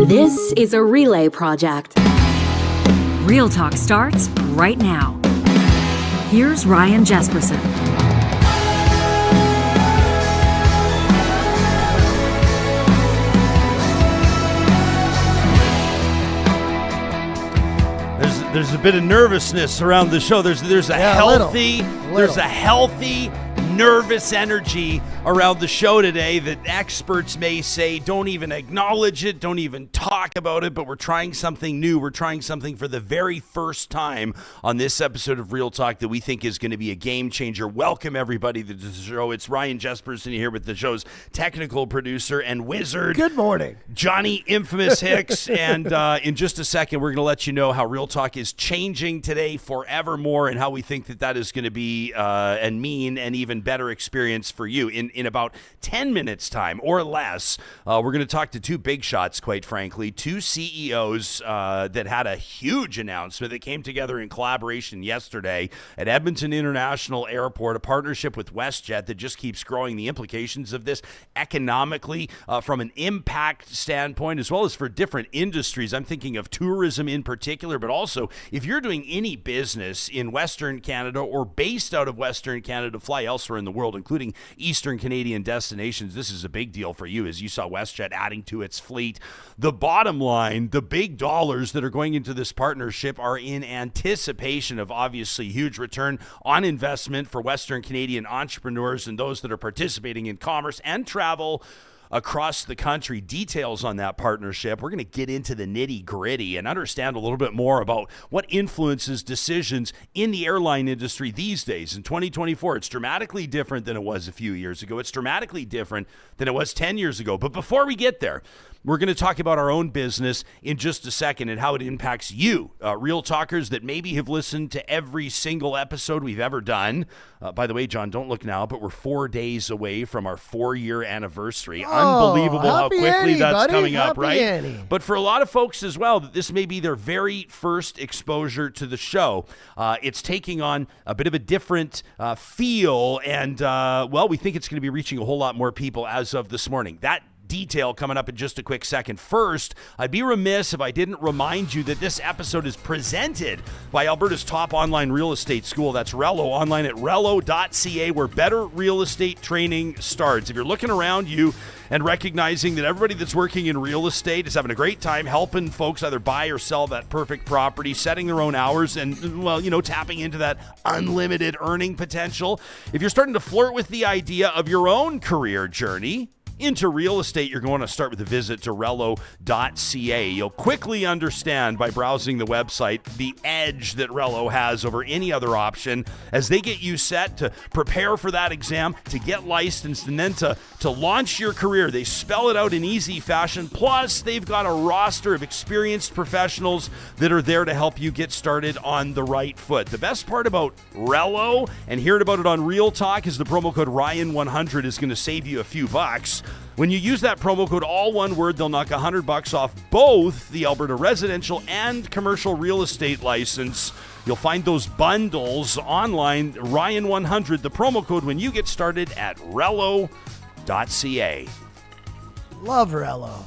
This is a relay project. Real Talk starts right now. Here's Ryan Jesperson. There's a bit of nervousness around the show. There's a healthy nervous energy around the show today that experts may say don't even acknowledge it, don't even talk about it, but we're trying something new. We're trying something for the very first time on this episode of Real Talk that we think is going to be a game changer. Welcome everybody to the show. It's Ryan Jesperson here with the show's technical producer and wizard. Good morning. Johnny Infamous Hicks. And in just a second, we're going to let you know how Real Talk is changing today forevermore and how we think that is going to be and mean and even better experience for you. In about 10 minutes time or less, we're going to talk to two big shots, quite frankly, two CEOs that had a huge announcement that came together in collaboration yesterday at Edmonton International Airport, a partnership with WestJet that just keeps growing. The implications of this economically from an impact standpoint, as well as for different industries. I'm thinking of tourism in particular, but also if you're doing any business in Western Canada or based out of Western Canada, fly elsewhere in the world, including Eastern Canadian destinations, this is a big deal for you as you saw WestJet adding to its fleet. The bottom line, the big dollars that are going into this partnership are in anticipation of obviously huge return on investment for Western Canadian entrepreneurs and those that are participating in commerce and travel across the country. Details on that partnership. We're going to get into the nitty-gritty and understand a little bit more about what influences decisions in the airline industry these days. In 2024, it's dramatically different than it was a few years ago. It's dramatically different than it was 10 years ago. But before we get there, we're going to talk about our own business in just a second and how it impacts you, real talkers that maybe have listened to every single episode we've ever done. By the way, John, don't look now, but we're 4 days away from our 4-year anniversary. Unbelievable how quickly that's coming up, right? Annie. But for a lot of folks as well, this may be their very first exposure to the show. It's taking on a bit of a different feel, and, we think it's going to be reaching a whole lot more people as of this morning. That detail coming up in just a quick second. First, I'd be remiss if I didn't remind you that this episode is presented by Alberta's top online real estate school. That's Rello, online at rello.ca, where better real estate training starts. If you're looking around you and recognizing that everybody that's working in real estate is having a great time helping folks either buy or sell that perfect property, setting their own hours, and, tapping into that unlimited earning potential. If you're starting to flirt with the idea of your own career journey into real estate, you're going to start with a visit to rello.ca. You'll quickly understand by browsing the website the edge that Rello has over any other option as they get you set to prepare for that exam, to get licensed, and then to launch your career. They spell it out in easy fashion. Plus, they've got a roster of experienced professionals that are there to help you get started on the right foot. The best part about Rello, and hearing about it on Real Talk, is the promo code Ryan100 is going to save you a few bucks. When you use that promo code, all one word, they'll knock $100 off both the Alberta residential and commercial real estate license. You'll find those bundles online, Ryan100, the promo code when you get started at rello.ca. Love Rello.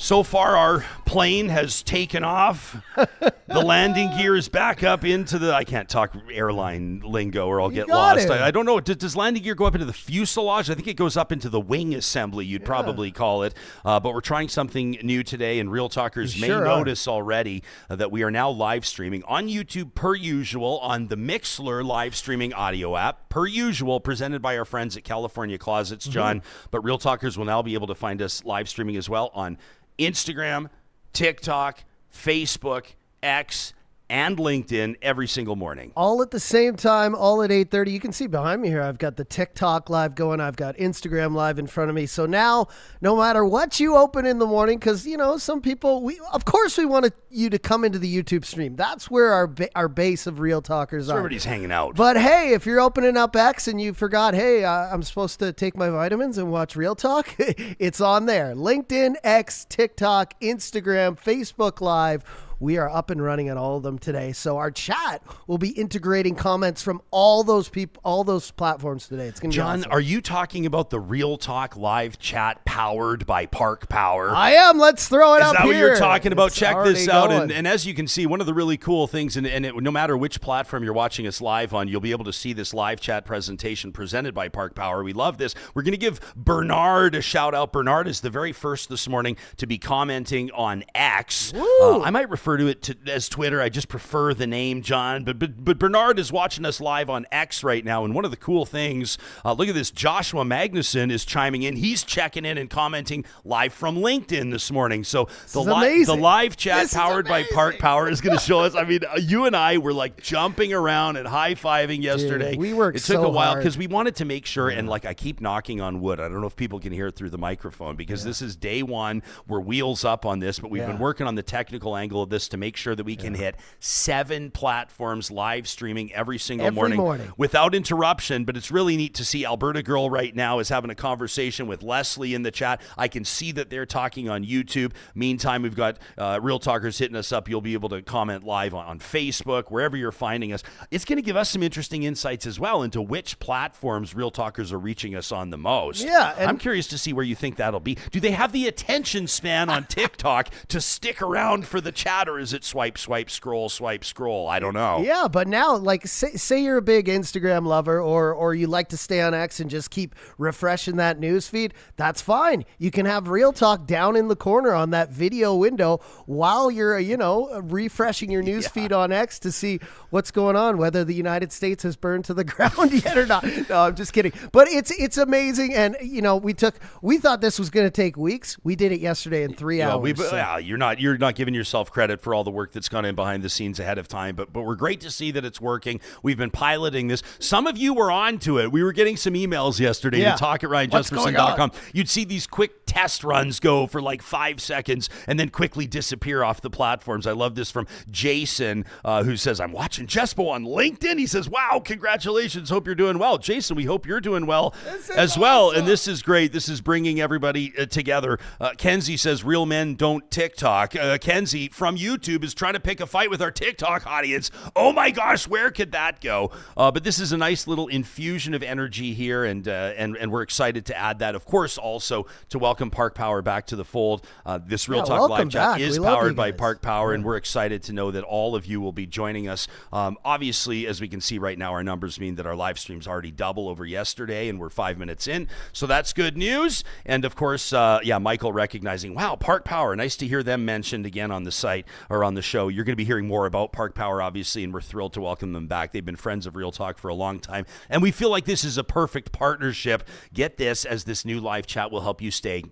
So far, our plane has taken off. The landing gear is back up into the, I can't talk airline lingo or I'll get lost. I don't know. Does landing gear go up into the fuselage? I think it goes up into the wing assembly, you'd probably call it. But we're trying something new today, and Real Talkers may notice already that we are now live streaming on YouTube per usual, on the Mixlr live streaming audio app, per usual, presented by our friends at California Closets, John. But Real Talkers will now be able to find us live streaming as well on Instagram, TikTok, Facebook, X, and LinkedIn every single morning. All at the same time, all at 8:30. You can see behind me here, I've got the TikTok live going. I've got Instagram live in front of me. So now, no matter what you open in the morning, because, some people, of course we want you to come into the YouTube stream. That's where our base of real talkers are. Everybody's hanging out. But hey, if you're opening up X and you forgot, hey, I'm supposed to take my vitamins and watch Real Talk, it's on there. LinkedIn, X, TikTok, Instagram, Facebook Live. We are up and running on all of them today. So our chat will be integrating comments from all those people, all those platforms today. It's going to be John, awesome. are you talking about the Real Talk live chat powered by Park Power? I am. Let's throw it Is up that here. what you're talking about? It's Check this already out. going. And as you can see, one of the really cool things, no matter which platform you're watching us live on, you'll be able to see this live chat presentation presented by Park Power. We love this. We're going to give Bernard a shout out. Bernard is the very first this morning to be commenting on X. I might refer to it as Twitter. I just prefer the name, John. But Bernard is watching us live on X right now. And one of the cool things, look at this. Joshua Magnuson is chiming in. He's checking in and commenting live from LinkedIn this morning. So the live chat powered by Park Power is going to show us. I mean, you and I were like jumping around and high-fiving yesterday. Dude, we worked It took so a while hard. because we wanted to make sure, and like I keep knocking on wood. I don't know if people can hear it through the microphone because this is day one. We're wheels up on this, but we've been working on the technical angle of this to make sure that we can hit 7 platforms live streaming every single morning without interruption. But it's really neat to see Alberta Girl right now is having a conversation with Leslie in the chat. I can see that they're talking on YouTube. Meantime, we've got Real Talkers hitting us up. You'll be able to comment live on Facebook, wherever you're finding us. It's going to give us some interesting insights as well into which platforms Real Talkers are reaching us on the most. Yeah, and I'm curious to see where you think that'll be. Do they have the attention span on TikTok to stick around for the chat, or is it swipe, scroll? I don't know. Yeah, but now, like, say you're a big Instagram lover or you like to stay on X and just keep refreshing that news feed, that's fine. You can have Real Talk down in the corner on that video window while you're, refreshing your news feed on X to see what's going on, whether the United States has burned to the ground yet or not. No, I'm just kidding. But it's amazing. And, we thought this was going to take weeks. We did it yesterday in 3 hours. You're not giving yourself credit for all the work that's gone in behind the scenes ahead of time, but we're great to see that it's working. We've been piloting this. Some of you were on to it. We were getting some emails yesterday to talk@ryanjesperson.com. You'd see these quick test runs go for like 5 seconds and then quickly disappear off the platforms. I love this from Jason, who says, I'm watching Jespo on LinkedIn. He says, wow, congratulations. Hope you're doing well. Jason, we hope you're doing well as well. Awesome. And this is great. This is bringing everybody together. Kenzie says, real men don't TikTok. Kenzie from YouTube is trying to pick a fight with our TikTok audience. Oh my gosh, where could that go? But this is a nice little infusion of energy here, and we're excited to add that. Of course, also to welcome Park Power back to the fold. This Real Talk live chat is powered by Park Power, and we're excited to know that all of you will be joining us. Obviously, as we can see right now, our numbers mean that our live stream's already double over yesterday, and we're 5 minutes in, so that's good news. And of course, Michael recognizing, wow, Park Power, nice to hear them mentioned again on the site or on the show. You're going to be hearing more about Park Power, obviously, and we're thrilled to welcome them back. They've been friends of Real Talk for a long time, and we feel like this is a perfect partnership. Get this, as this new live chat will help you stay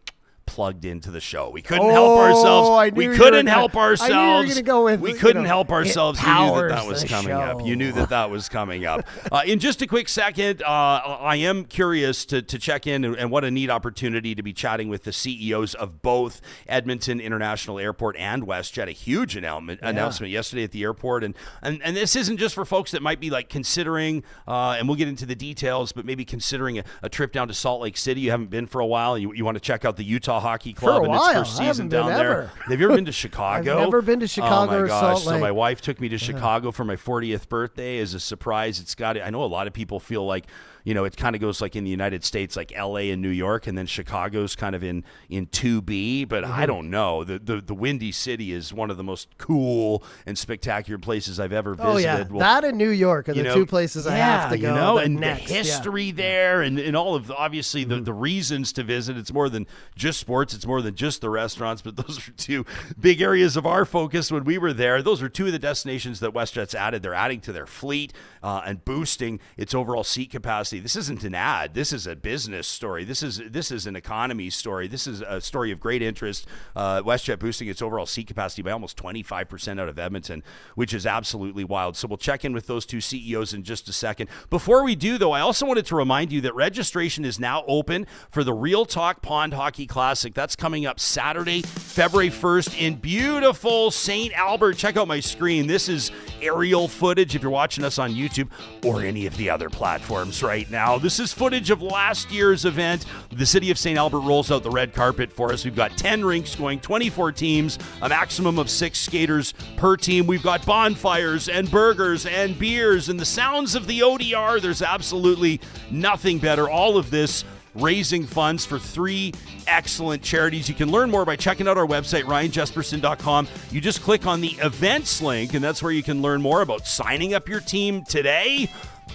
plugged into the show. We couldn't help ourselves. We couldn't help ourselves. We couldn't help ourselves. You knew that was coming up. You knew that was coming up. In just a quick second, I am curious to check in, and what a neat opportunity to be chatting with the CEOs of both Edmonton International Airport and WestJet. A huge announcement yesterday at the airport, and this isn't just for folks that might be like considering, and we'll get into the details, but maybe considering a trip down to Salt Lake City. You haven't been for a while, and you want to check out the Utah Hockey Club and its first season down there. Have you ever been to Chicago? I've never been to Chicago or Salt Lake. So my wife took me to Chicago for my 40th birthday as a surprise. I know a lot of people feel like, it kind of goes like in the United States, like LA and New York, and then Chicago's kind of in 2B, but I don't know. The Windy City is one of the most cool and spectacular places I've ever visited. Oh, yeah. That and New York are the two places I have to go. And next, the history there and all of obviously the reasons to visit. It's more than just sports. It's more than just the restaurants, but those are two big areas of our focus when we were there. Those are two of the destinations that WestJet's added. They're adding to their fleet and boosting its overall seat capacity. This isn't an ad. This is a business story. This is an economy story. This is a story of great interest. WestJet boosting its overall seat capacity by almost 25% out of Edmonton, which is absolutely wild. So we'll check in with those two CEOs in just a second. Before we do, though, I also wanted to remind you that registration is now open for the Real Talk Pond Hockey Classic. That's coming up Saturday, February 1st in beautiful St. Albert. Check out my screen. This is aerial footage if you're watching us on YouTube or any of the other platforms right right now. This is footage of last year's event. The city of St. Albert rolls out the red carpet for us. We've got 10 rinks going, 24 teams, a maximum of 6 skaters per team. We've got bonfires and burgers and beers and the sounds of the ODR. There's absolutely nothing better. All of this raising funds for 3 excellent charities. You can learn more by checking out our website, ryanjesperson.com. You just click on the events link, and that's where you can learn more about signing up your team today.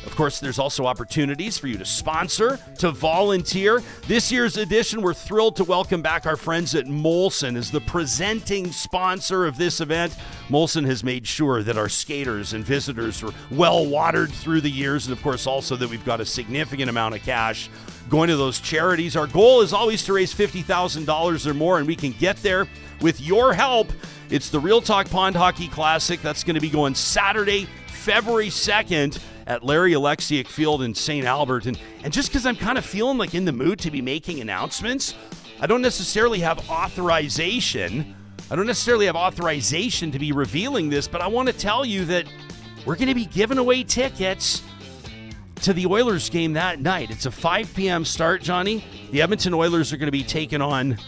Of course, there's also opportunities for you to sponsor, to volunteer. This year's edition, we're thrilled to welcome back our friends at Molson as the presenting sponsor of this event. Molson has made sure that our skaters and visitors are well watered through the years, and of course also that we've got a significant amount of cash going to those charities. Our goal is always to raise $50,000 or more, and we can get there with your help. It's the Real Talk Pond Hockey Classic. That's going to be going Saturday, February 2nd at Larry Alexiak Field in St. Albert. And just because I'm kind of feeling like in the mood to be making announcements, I don't necessarily have authorization. To be revealing this, but I want to tell you that we're going to be giving away tickets to the Oilers game that night. It's a 5 p.m. start, Johnny. The Edmonton Oilers are going to be taking on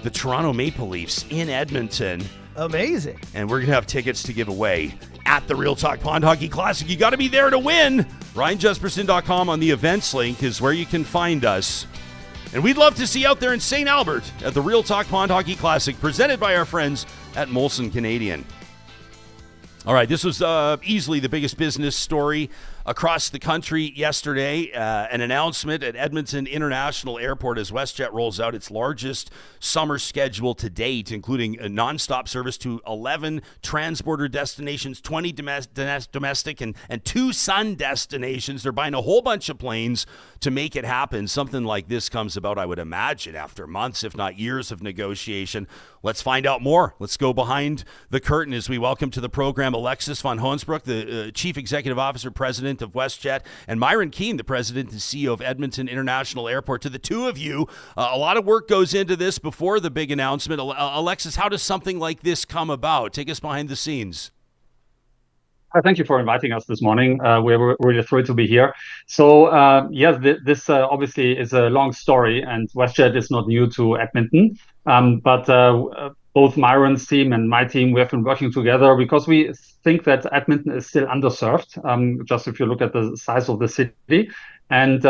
the Toronto Maple Leafs in Edmonton. Amazing. And we're going to have tickets to give away at the Real Talk Pond Hockey Classic. You got to be there to win. RyanJesperson.com on the events link is where you can find us. And we'd love to see you out there in St. Albert at the Real Talk Pond Hockey Classic, presented by our friends at Molson Canadian. All right, this was easily the biggest business story across the country yesterday. An announcement at Edmonton International Airport as WestJet rolls out its largest summer schedule to date, including a nonstop service to 11 transborder destinations, 20 domestic, and 2 sun destinations. They're buying a whole bunch of planes to make it happen. Something like this comes about, I would imagine, after months, if not years of negotiation. Let's find out more. Let's go behind the curtain as we welcome to the program Alexis von Hoensbroech, the Chief Executive Officer, President of WestJet, and Myron Keehn, the President and CEO of Edmonton International Airport. To the two of you, a lot of work goes into this before the big announcement. Alexis, how does something like this come about? Take us behind the scenes. Thank you for inviting us this morning. We're really thrilled to be here. So, yes, this obviously is a long story, and WestJet is not new to Edmonton. But both Myron's team and my team, we have been working together because we think that Edmonton is still underserved, just if you look at the size of the city. And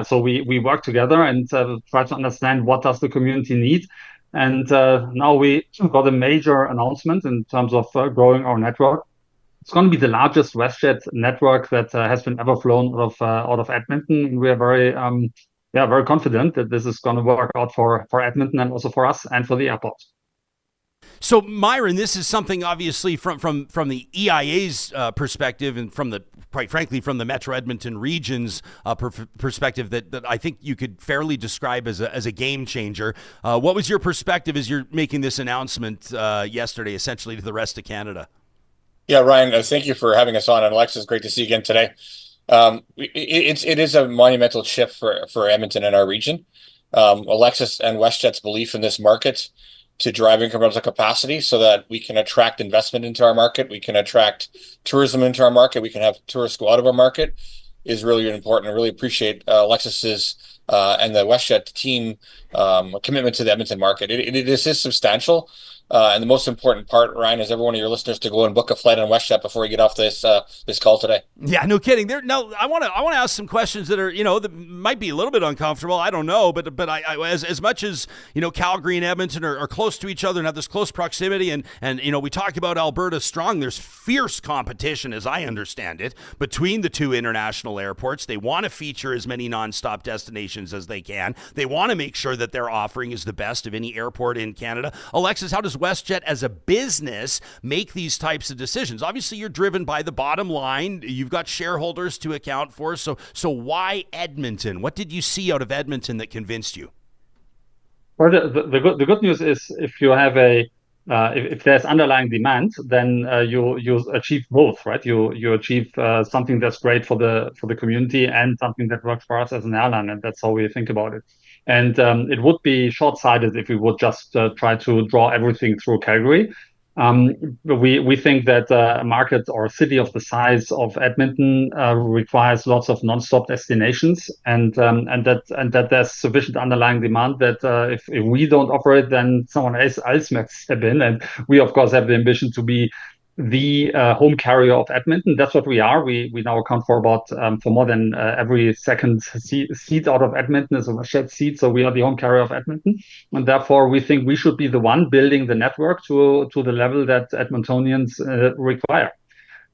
so we work together and try to understand what does the community need. And now we got a major announcement in terms of growing our network. It's going to be the largest WestJet network that has been ever flown out of Edmonton. We are very confident that this is going to work out for Edmonton and also for us and for the airport. So, Myron, this is something obviously from the EIA's perspective and quite frankly, from the Metro Edmonton region's perspective that I think you could fairly describe as a game changer. What was your perspective as you're making this announcement yesterday, essentially to the rest of Canada? Yeah, Ryan, thank you for having us on. And Alexis, great to see you again today. It is a monumental shift for Edmonton and our region. Alexis and WestJet's belief in this market to drive incremental capacity so that we can attract investment into our market, we can attract tourism into our market, we can have tourists go out of our market is really important. I really appreciate Alexis's and the WestJet team commitment to the Edmonton market. It is substantial. And the most important part, Ryan, is every one of your listeners to go and book a flight on WestJet before we get off this call today. Yeah, no kidding. I want to ask some questions that are that might be a little bit uncomfortable. I don't know, but I as much as Calgary and Edmonton are close to each other and have this close proximity, and we talk about Alberta strong. There's fierce competition, as I understand it, between the two international airports. They want to feature as many nonstop destinations as they can. They want to make sure that their offering is the best of any airport in Canada. Alexis, how does WestJet as a business make these types of decisions? Obviously, you're driven by the bottom line. You've got shareholders to account for. So why Edmonton? What did you see out of Edmonton that convinced you? Well, the good news is if you have if there's underlying demand, then you achieve both, right? You achieve something that's great for the community and something that works for us as an airline, and that's how we think about it. And it would be short-sighted if we would just try to draw everything through Calgary. We think that a market or a city of the size of Edmonton requires lots of non-stop destinations, and that there's sufficient underlying demand that if we don't operate, then someone else might step in. And we, of course, have the ambition to be the home carrier of Edmonton. That's what we are. We now account for about for more than every second seat out of Edmonton is a WestJet seat. So we are the home carrier of Edmonton, and therefore we think we should be the one building the network to the level that Edmontonians require.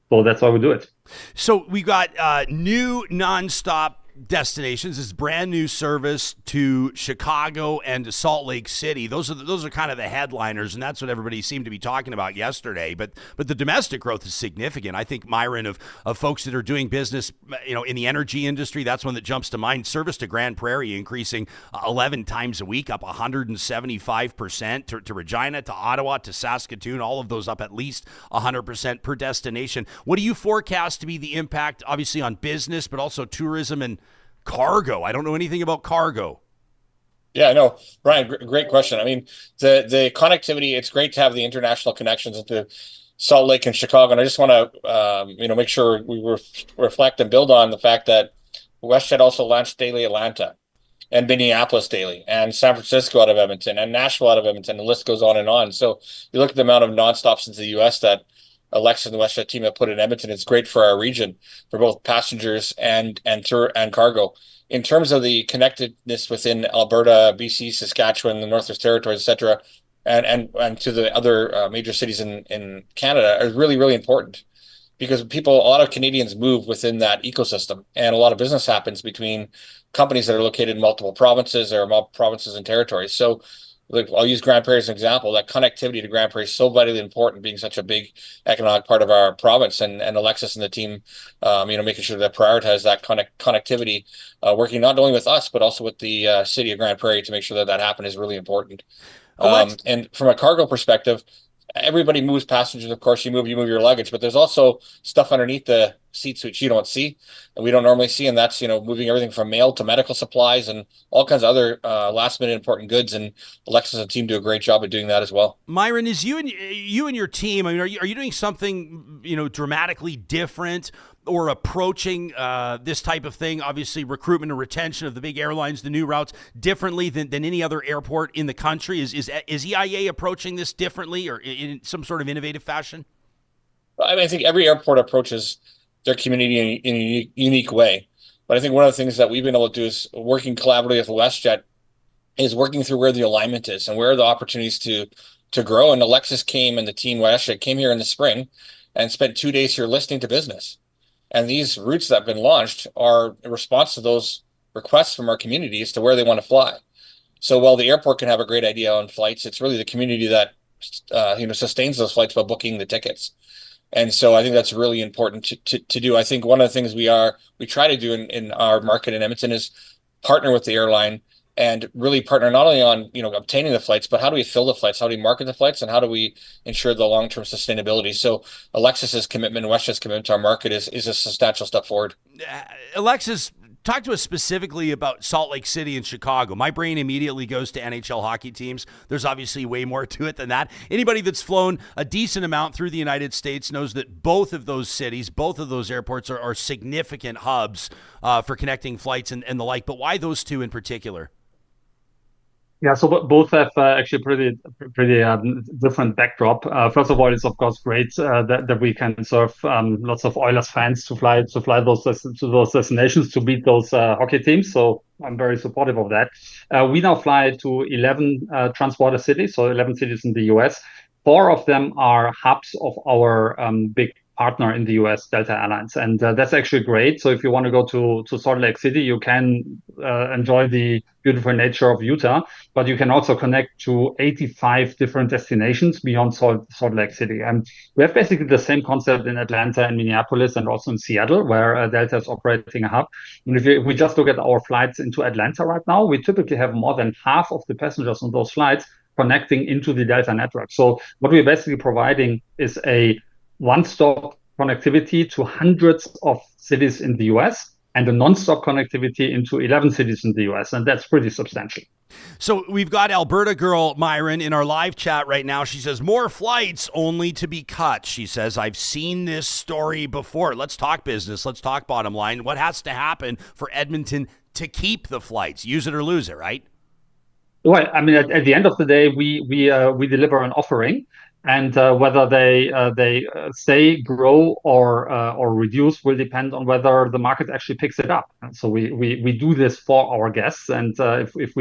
So that's why we do it. So we got new nonstop destinations. This brand new service to Chicago and to Salt Lake City. Those are kind of the headliners, and that's what everybody seemed to be talking about yesterday. But the domestic growth is significant. I think, Myron, of folks that are doing business, in the energy industry, that's one that jumps to mind. Service to Grand Prairie increasing 11 times a week, up 175% to Regina, to Ottawa, to Saskatoon. All of those up at least 100% per destination. What do you forecast to be the impact, obviously, on business, but also tourism and cargo? I don't know anything about cargo. Yeah, no, Ryan, great question. I mean, the connectivity, it's great to have the international connections into Salt Lake and Chicago. And I just want to, make sure we reflect and build on the fact that WestJet also launched daily Atlanta and Minneapolis daily and San Francisco out of Edmonton and Nashville out of Edmonton. The list goes on and on. So you look at the amount of nonstops into the U.S. that Alexis and the WestJet team have put in Edmonton. It's great for our region, for both passengers and cargo. In terms of the connectedness within Alberta, BC, Saskatchewan, the Northwest Territories, et cetera, and to the other major cities in Canada are really, really important, because a lot of Canadians move within that ecosystem, and a lot of business happens between companies that are located in multiple provinces or provinces and territories. So I'll use Grand Prairie as an example. That connectivity to Grand Prairie is so vitally important, being such a big economic part of our province. And Alexis and the team, making sure that prioritize that connectivity, working not only with us but also with the city of Grand Prairie to make sure that happens is really important. And from a cargo perspective, everybody moves passengers. Of course, you move your luggage, but there's also stuff underneath the seats which you don't see and we don't normally see, and that's moving everything from mail to medical supplies and all kinds of other last minute important goods. And Alexis and the team do a great job of doing that as well. Myron, is you and your team, I mean, are you doing something dramatically different or approaching this type of thing, obviously recruitment and retention of the big airlines, the new routes, differently than any other airport in the country? Is EIA approaching this differently or in some sort of innovative fashion? I mean, I think every airport approaches their community in a unique way. But I think one of the things that we've been able to do is working collaboratively with WestJet is working through where the alignment is and where are the opportunities to grow. And Alexis came and the team WestJet came here in the spring and spent 2 days here listening to business. And these routes that have been launched are a response to those requests from our communities to where they want to fly. So while the airport can have a great idea on flights, it's really the community that sustains those flights by booking the tickets. And so I think that's really important to do. I think one of the things we try to do in our market in Edmonton is partner with the airline and really partner not only on obtaining the flights, but how do we fill the flights, how do we market the flights, and how do we ensure the long-term sustainability. So Alexis's commitment and WestJet's commitment to our market is a substantial step forward. Alexis, talk to us specifically about Salt Lake City and Chicago. My brain immediately goes to NHL hockey teams. There's obviously way more to it than that. Anybody that's flown a decent amount through the United States knows that both of those cities, both of those airports are significant hubs for connecting flights and the like. But why those two in particular? Yeah, so both have actually pretty different backdrop. First of all, it's of course great that we can serve lots of Oilers fans to fly those destinations to beat those hockey teams. So I'm very supportive of that. We now fly to 11 transborder cities, so 11 cities in the US. 4 of them are hubs of our big partner in the US, Delta Airlines. And that's actually great. So if you want to go to Salt Lake City, you can enjoy the beautiful nature of Utah, but you can also connect to 85 different destinations beyond Salt Lake City. And we have basically the same concept in Atlanta and Minneapolis and also in Seattle, where Delta is operating a hub. And if we just look at our flights into Atlanta right now, we typically have more than half of the passengers on those flights connecting into the Delta network. So what we're basically providing is a one-stop connectivity to hundreds of cities in the US and a non-stop connectivity into 11 cities in the US. And that's pretty substantial. So we've got Alberta girl Myron in our live chat right now. She says, more flights only to be cut. She says, I've seen this story before. Let's talk business. Let's talk bottom line. What has to happen for Edmonton to keep the flights? Use it or lose it, right? Well, I mean, at the end of the day, we deliver an offering, and whether they stay, grow, or reduce will depend on whether the market actually picks it up. And so we do this for our guests, and if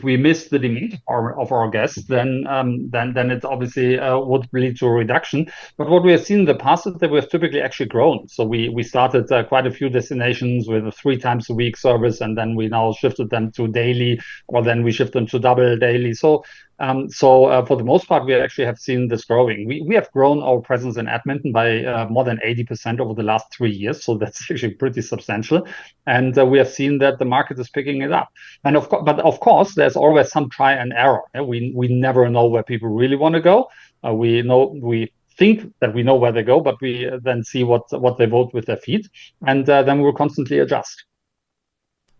we miss the demand of our guests, then it obviously would lead to a reduction. But what we have seen in the past is that we have typically actually grown. So we started quite a few destinations with a 3 times a week service, and then we now shifted them to daily, or then we shift them to double daily. So for the most part, we actually have seen this growing. We have grown our presence in Edmonton by more than 80% over the last 3 years. So that's actually pretty substantial. And we have seen that the market is picking it up. And of course, there's always some try and error. We never know where people really want to go. We think that we know where they go, but we then see what they vote with their feet. And then we'll constantly adjust.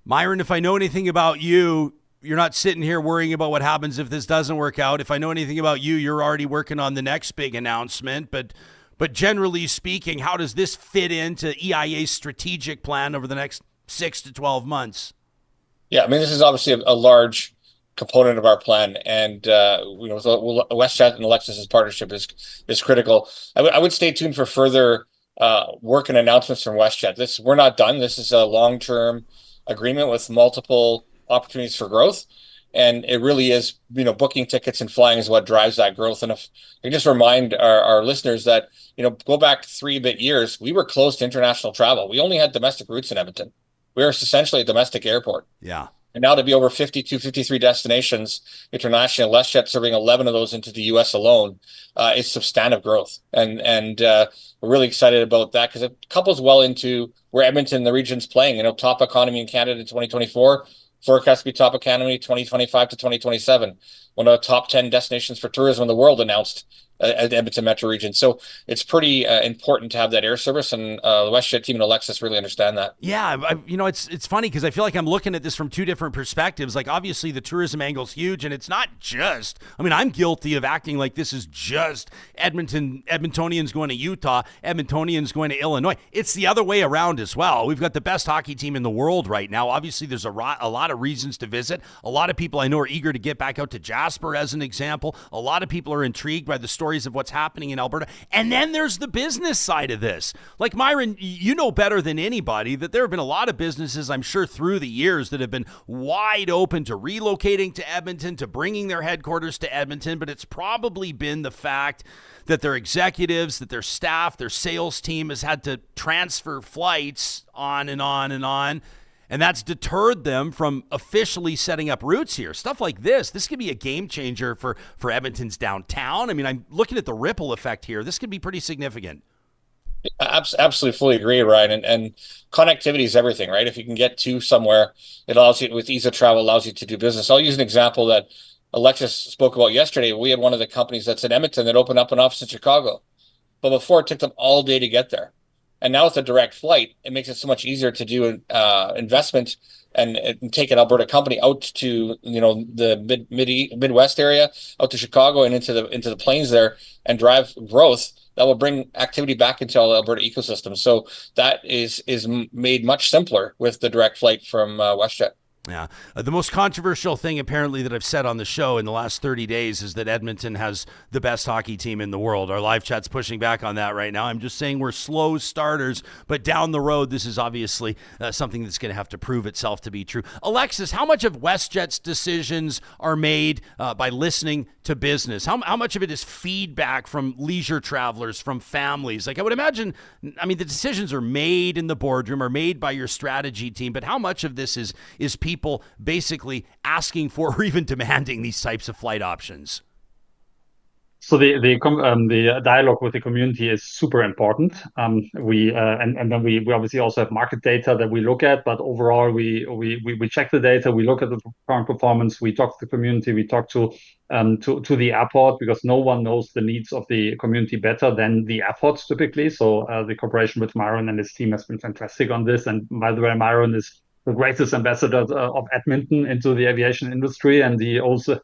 Myron, if I know anything about you, you're not sitting here worrying about what happens if this doesn't work out. If I know anything about you, you're already working on the next big announcement. But generally speaking, how does this fit into EIA's strategic plan over the next 6 to 12 months? Yeah, I mean, this is obviously a large component of our plan, and WestJet and Alexis's partnership is critical. I would stay tuned for further work and announcements from WestJet. We're not done. This is a long-term agreement with multiple opportunities for growth, and it really is, booking tickets and flying is what drives that growth. And if I can just remind our listeners that, go back 3 bit years, we were closed to international travel. We only had domestic routes in Edmonton. We were essentially a domestic airport. Yeah. And now to be over 52, 53 destinations internationally, WestJet serving 11 of those into the U.S. alone, is substantive growth. And we're really excited about that because it couples well into where Edmonton, the region's playing. Top economy in Canada in 2024, forecast to be top economy 2025 to 2027. One of the top 10 destinations for tourism in the world announced at the Edmonton metro region. So it's pretty important to have that air service, and the WestJet team and Alexis really understand that. Yeah, it's funny because I feel like I'm looking at this from 2 different perspectives. Like, obviously the tourism angle is huge, and it's not just, I'm guilty of acting like this is just Edmontonians going to Utah, Edmontonians going to Illinois. It's the other way around as well. We've got the best hockey team in the world right now. Obviously there's a lot of reasons to visit. A lot of people I know are eager to get back out to Jasper as an example. A lot of people are intrigued by the stories of what's happening in Alberta. And then there's the business side of this. Like, Myron, you know better than anybody that there have been a lot of businesses, I'm sure, through the years that have been wide open to relocating to Edmonton, to bringing their headquarters to Edmonton, but it's probably been the fact that their executives, that their staff, their sales team has had to transfer flights on and on and on. And that's deterred them from officially setting up routes here. Stuff like this could be a game changer for Edmonton's downtown. I'm looking at the ripple effect here. This could be pretty significant. Absolutely, fully agree, Ryan. And connectivity is everything, right? If you can get to somewhere, it allows you, with ease of travel, allows you to do business. I'll use an example that Alexis spoke about yesterday. We had one of the companies that's in Edmonton that opened up an office in Chicago. But before, it took them all day to get there. And now with a direct flight, it makes it so much easier to do an investment and take an Alberta company out to the Midwest area, out to Chicago and into the plains there, and drive growth that will bring activity back into the Alberta ecosystem. So that is made much simpler with the direct flight from WestJet. Yeah. The most controversial thing apparently that I've said on the show in the last 30 days is that Edmonton has the best hockey team in the world. Our live chat's pushing back on that right now. I'm just saying we're slow starters, but down the road, this is obviously something that's going to have to prove itself to be true. Alexis, how much of WestJet's decisions are made by listening to business? How much of it is feedback from leisure travelers, from families? Like, I would imagine, the decisions are made in the boardroom, are made by your strategy team, but how much of this is people basically asking for or even demanding these types of flight options? So the dialogue with the community is super important. We obviously also have market data that we look at, but overall we check the data, we look at the current performance, we talk to the community, we talk to the airport, because no one knows the needs of the community better than the airports typically. So the cooperation with Myron and his team has been fantastic on this. And by the way, Myron is the greatest ambassador of Edmonton into the aviation industry, and he also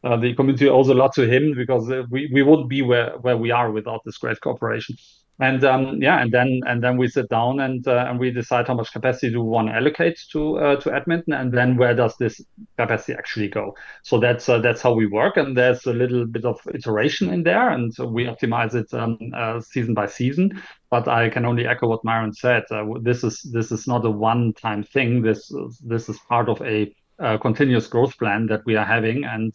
the community owes a lot to him, because we wouldn't be where we are without this great cooperation. And then we sit down and we decide how much capacity do we want to allocate to Edmonton, and then where does this capacity actually go. So that's how we work, and there's a little bit of iteration in there, and we optimize it season by season. But I can only echo what Myron said. This is not a one-time thing. This is part of a continuous growth plan that we are having, and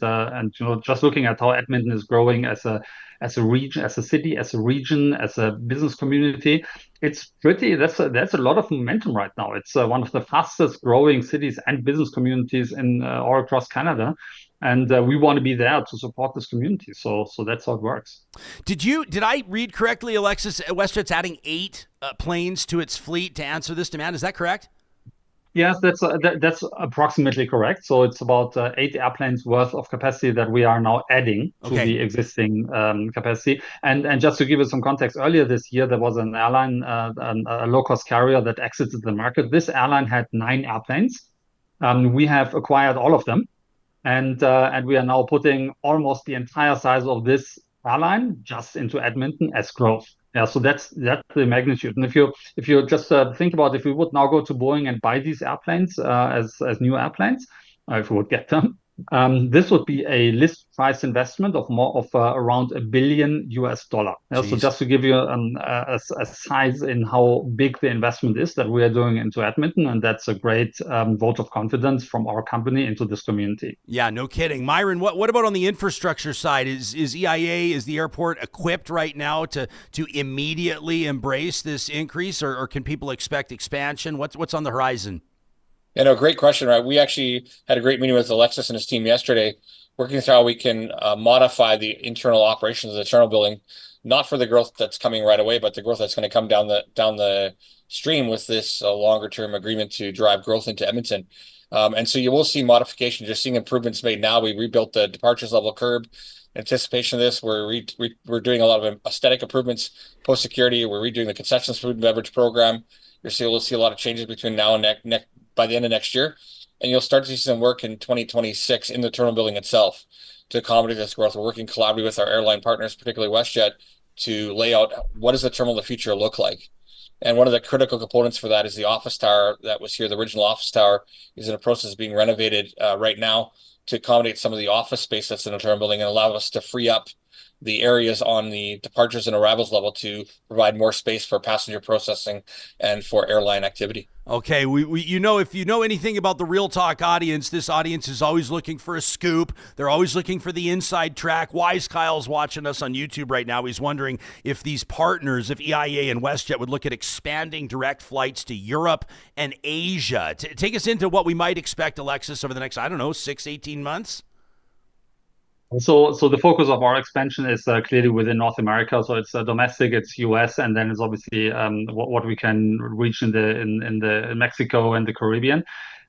just looking at how Edmonton is growing as a region, as a city, as a region, as a business community, it's pretty. There's a lot of momentum right now. It's one of the fastest growing cities and business communities in all across Canada, and we want to be there to support this community. So that's how it works. Did I read correctly, Alexis? WestJet's adding 8 planes to its fleet to answer this demand. Is that correct? Yes, that's approximately correct. So it's about 8 airplanes worth of capacity that we are now adding to the existing capacity. And just to give you some context, earlier this year there was an airline, a low-cost carrier that exited the market. This airline had 9 airplanes. We have acquired all of them, and we are now putting almost the entire size of this airline just into Edmonton as growth. Yeah, so that's the magnitude. And if you just think about, if we would now go to Boeing and buy these airplanes as new airplanes, if we would get them, this would be a list price investment of around $1 billion. Yeah, so just to give you a size in how big the investment is that we are doing into Edmonton, and that's a great vote of confidence from our company into this community. Yeah, no kidding. Myron, what about on the infrastructure side? Is EIA, is the airport equipped right now to immediately embrace this increase, or can people expect expansion? What's on the horizon? Yeah, no, great question, right? We actually had a great meeting with Alexis and his team yesterday, working through how we can modify the internal operations of the terminal building, not for the growth that's coming right away, but the growth that's going to come down the stream with this longer term agreement to drive growth into Edmonton. And so you will see modifications. You're seeing improvements made now. We rebuilt the departures level curb. In anticipation of this, we're doing a lot of aesthetic improvements post security. We're redoing the concessions food and beverage program. You'll see a lot of changes between now and by the end of next year, and you'll start to see some work in 2026 in the terminal building itself to accommodate this growth. We're working collaboratively with our airline partners, particularly WestJet, to lay out what does the terminal of the future look like. And one of the critical components for that is the office tower that was here. The original office tower is in the process of being renovated right now to accommodate some of the office space that's in the terminal building and allow us to free up the areas on the departures and arrivals level to provide more space for passenger processing and for airline activity. Okay, we if you know anything about the Real Talk audience, this audience is always looking for a scoop. They're always looking for the inside track. Wise Kyle's watching us on YouTube right now. He's wondering if these partners, if EIA and WestJet would look at expanding direct flights to Europe and Asia. Take us into what we might expect, Alexis, over the next, 6-18 months. So the focus of our expansion is clearly within North America. So it's domestic, it's US, and then it's obviously what we can reach in the Mexico and the Caribbean.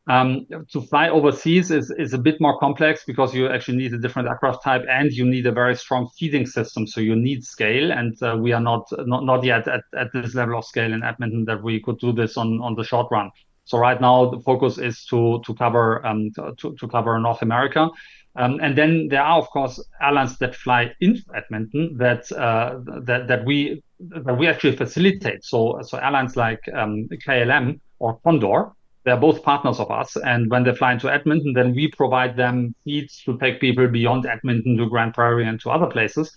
To fly overseas is a bit more complex because you actually need a different aircraft type and you need a very strong feeding system. So you need scale, and we are not yet at this level of scale in Edmonton that we could do this on the short run. So right now the focus is to cover North America. And then there are, of course, airlines that fly into Edmonton that we actually facilitate. So airlines like KLM or Condor, they're both partners of us. And when they fly into Edmonton, then we provide them feeds to take people beyond Edmonton to Grand Prairie and to other places.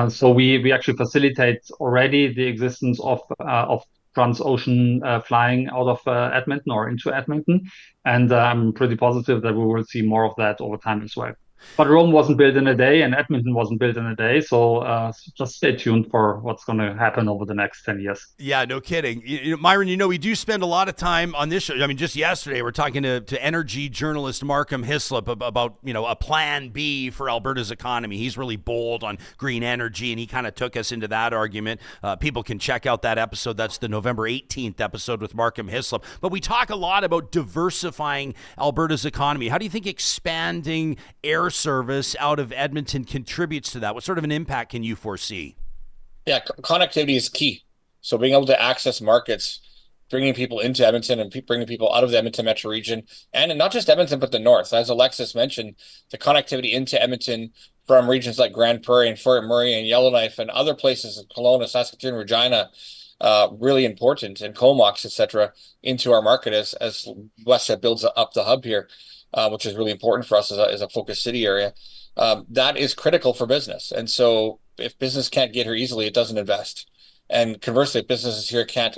So we actually facilitate already the existence of trans-ocean flying out of Edmonton or into Edmonton. And I'm pretty positive that we will see more of that over time as well. But Rome wasn't built in a day and Edmonton wasn't built in a day. So just stay tuned for what's going to happen over the next 10 years. Yeah, no kidding. Myron, we do spend a lot of time on this show. I mean, just yesterday, we're talking to energy journalist Markham Hislop about, a plan B for Alberta's economy. He's really bold on green energy, and he kind of took us into that argument. People can check out that episode. That's the November 18th episode with Markham Hislop. But we talk a lot about diversifying Alberta's economy. How do you think expanding air service out of Edmonton contributes to that? What sort of an impact can you foresee? Yeah, connectivity is key. So being able to access markets bringing people into Edmonton and bringing people out of the Edmonton metro region, and not just Edmonton, but the north. As Alexis mentioned, the connectivity into Edmonton from regions like Grand Prairie and Fort McMurray and Yellowknife and other places in Kelowna, Saskatoon, Regina, really important, and Comox, etc., into our market as WestJet builds up the hub here, which is really important for us as a focus city area. That is critical for business. And so if business can't get here easily, it doesn't invest. And conversely, if businesses here can't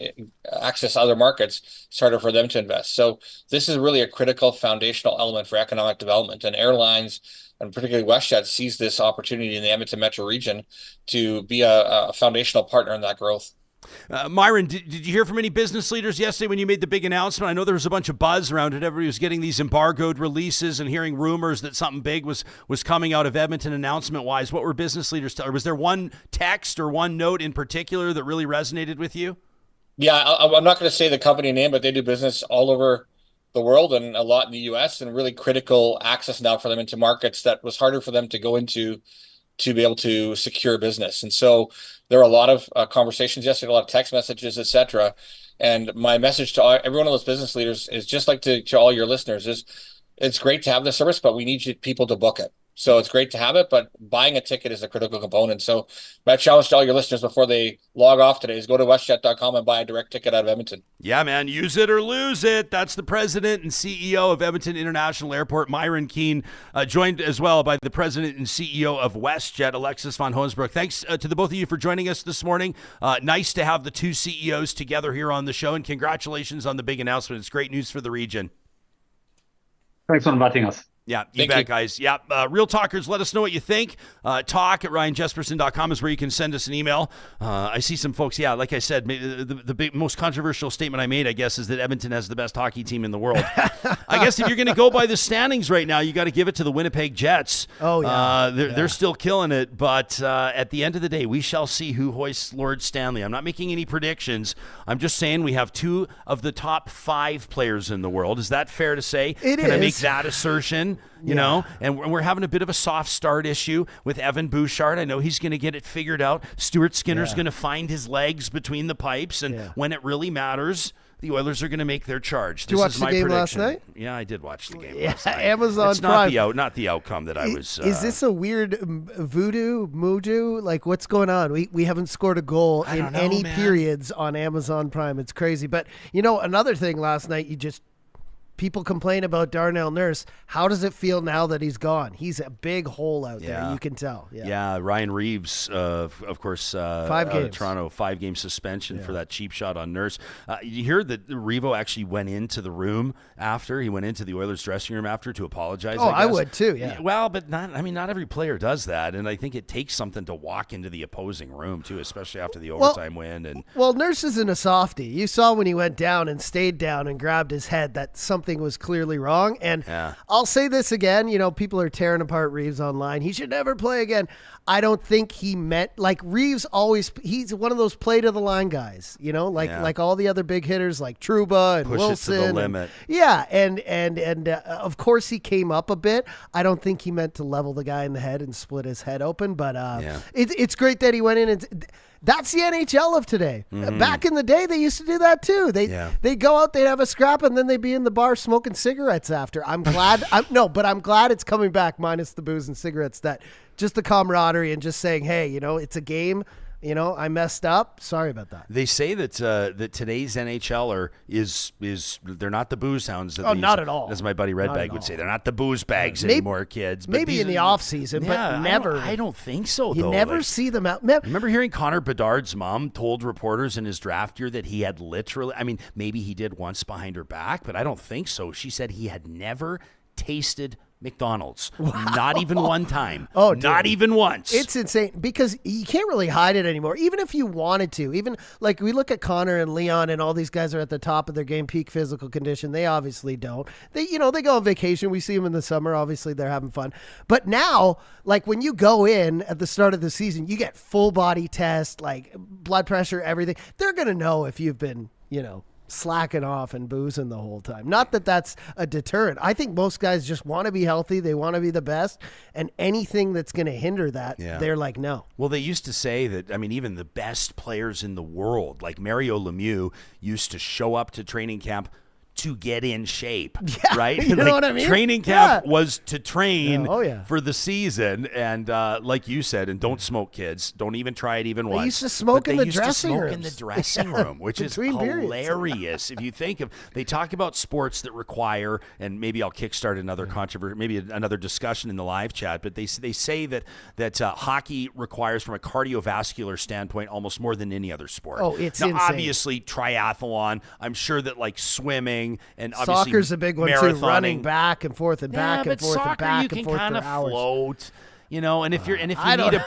access other markets, it's harder for them to invest. So this is really a critical foundational element for economic development. And airlines, and particularly WestJet, sees this opportunity in the Edmonton metro region to be a foundational partner in that growth. Myron, did you hear from any business leaders yesterday when you made the big announcement? I know there was a bunch of buzz around it. Everybody was getting these embargoed releases and hearing rumors that something big was coming out of Edmonton announcement-wise. What were business leaders telling? Was there one text or one note in particular that really resonated with you? Yeah, I'm not going to say the company name, but they do business all over the world and a lot in the U.S. and really critical access now for them into markets that was harder for them to go into to be able to secure business. And so there are a lot of conversations yesterday, a lot of text messages, etc. And my message to every one of those business leaders is just like to all your listeners is it's great to have the service, but we need people to book it. So it's great to have it, but buying a ticket is a critical component. So my challenge to all your listeners before they log off today is go to westjet.com and buy a direct ticket out of Edmonton. Yeah, man. Use it or lose it. That's the president and CEO of Edmonton International Airport, Myron Keehn, joined as well by the president and CEO of WestJet, Alexis von Hoensbroech. Thanks to the both of you for joining us this morning. Nice to have the two CEOs together here on the show, and congratulations on the big announcement. It's great news for the region. Thanks for inviting us. Yeah, you bet, guys. Yeah, Real Talkers, let us know what you think. Talk at ryanjesperson.com is where you can send us an email. I see some folks, like I said, the most controversial statement I made, I guess, is that Edmonton has the best hockey team in the world. I guess if you're going to go by the standings right now, you got to give it to the Winnipeg Jets. Oh, yeah. They're still killing it, but at the end of the day, we shall see who hoists Lord Stanley. I'm not making any predictions. I'm just saying we have two of the top 5 players in the world. Is that fair to say? Can I make that assertion? You know, and we're having a bit of a soft start issue with Evan Bouchard. I know he's going to get it figured out. Stuart Skinner's going to find his legs between the pipes, and when it really matters, the Oilers are going to make their charge. Did you watch the game last night? Yeah, I did watch the game last night. Amazon it's Prime. not the outcome that I was. Is this a weird mojo? Like, what's going on? We haven't scored a goal in any periods on Amazon Prime. It's crazy. But, another thing last night, people complain about Darnell Nurse. How does it feel now that he's gone? He's a big hole out there. You can tell. Yeah, Ryan Reeves, of course, 5 games. Toronto, 5-game suspension for that cheap shot on Nurse. You hear that Revo actually went into the room after. He went into the Oilers dressing room after to apologize. Oh, I would too, yeah. Well, but not every player does that, and I think it takes something to walk into the opposing room too, especially after the overtime win. Well, Nurse isn't a softie. You saw when he went down and stayed down and grabbed his head that something was clearly wrong. And I'll say this again, people are tearing apart Reeves online. He should never play again. I don't think he meant, like, Reeves he's one of those play to the line guys, like all the other big hitters like Trouba and push Wilson. It to the limit. And of course he came up a bit. I don't think he meant to level the guy in the head and split his head open, but it's great that he went in and that's the NHL of today. Mm-hmm. Back in the day, they used to do that too. They'd go out, they'd have a scrap, and then they'd be in the bar smoking cigarettes after. I'm glad. I'm glad it's coming back, minus the booze and cigarettes. That just the camaraderie and just saying, hey, it's a game. I messed up. Sorry about that. They say that that today's NHLer is they're not the booze hounds. Not at all. As my buddy Redbag would say, they're not the booze bags anymore, kids. But maybe in the off season, but never. I don't think so. You never see them out. Remember hearing Connor Bedard's mom told reporters in his draft year that he had literally. I mean, maybe he did once behind her back, but I don't think so. She said he had never tasted McDonald's. Wow. Not even one time. Oh, dude. Not even once. It's insane because you can't really hide it anymore. Even if you wanted to, even like we look at Connor and Leon and all these guys are at the top of their game, peak physical condition. They obviously don't. They go on vacation. We see them in the summer. Obviously they're having fun. But now, like when you go in at the start of the season, you get full body test, like blood pressure, everything. They're going to know if you've been, slacking off and boozing the whole time. Not that that's a deterrent. I think most guys just want to be healthy. They want to be the best. And anything that's going to hinder that, they're like, no. Well, they used to say that, I mean, even the best players in the world, like Mario Lemieux, used to show up to training camp to get in shape, right? You know what I mean? Training camp was to train Yeah. for the season. And like you said, and don't smoke, kids. Don't even try it even once. They used to smoke in the dressing room. In the dressing room, which is Between periods. hilarious. If you think of, they talk about sports that require, and maybe I'll kickstart another controversy, maybe another discussion in the live chat, but they say that hockey requires, from a cardiovascular standpoint, almost more than any other sport. Oh, it's now, insane. obviously, triathlon, I'm sure that like swimming, and obviously soccer's a big one too, marathoning. running back and forth and back and forth and back and forth you can for kind of hours. float. You know, and if you need a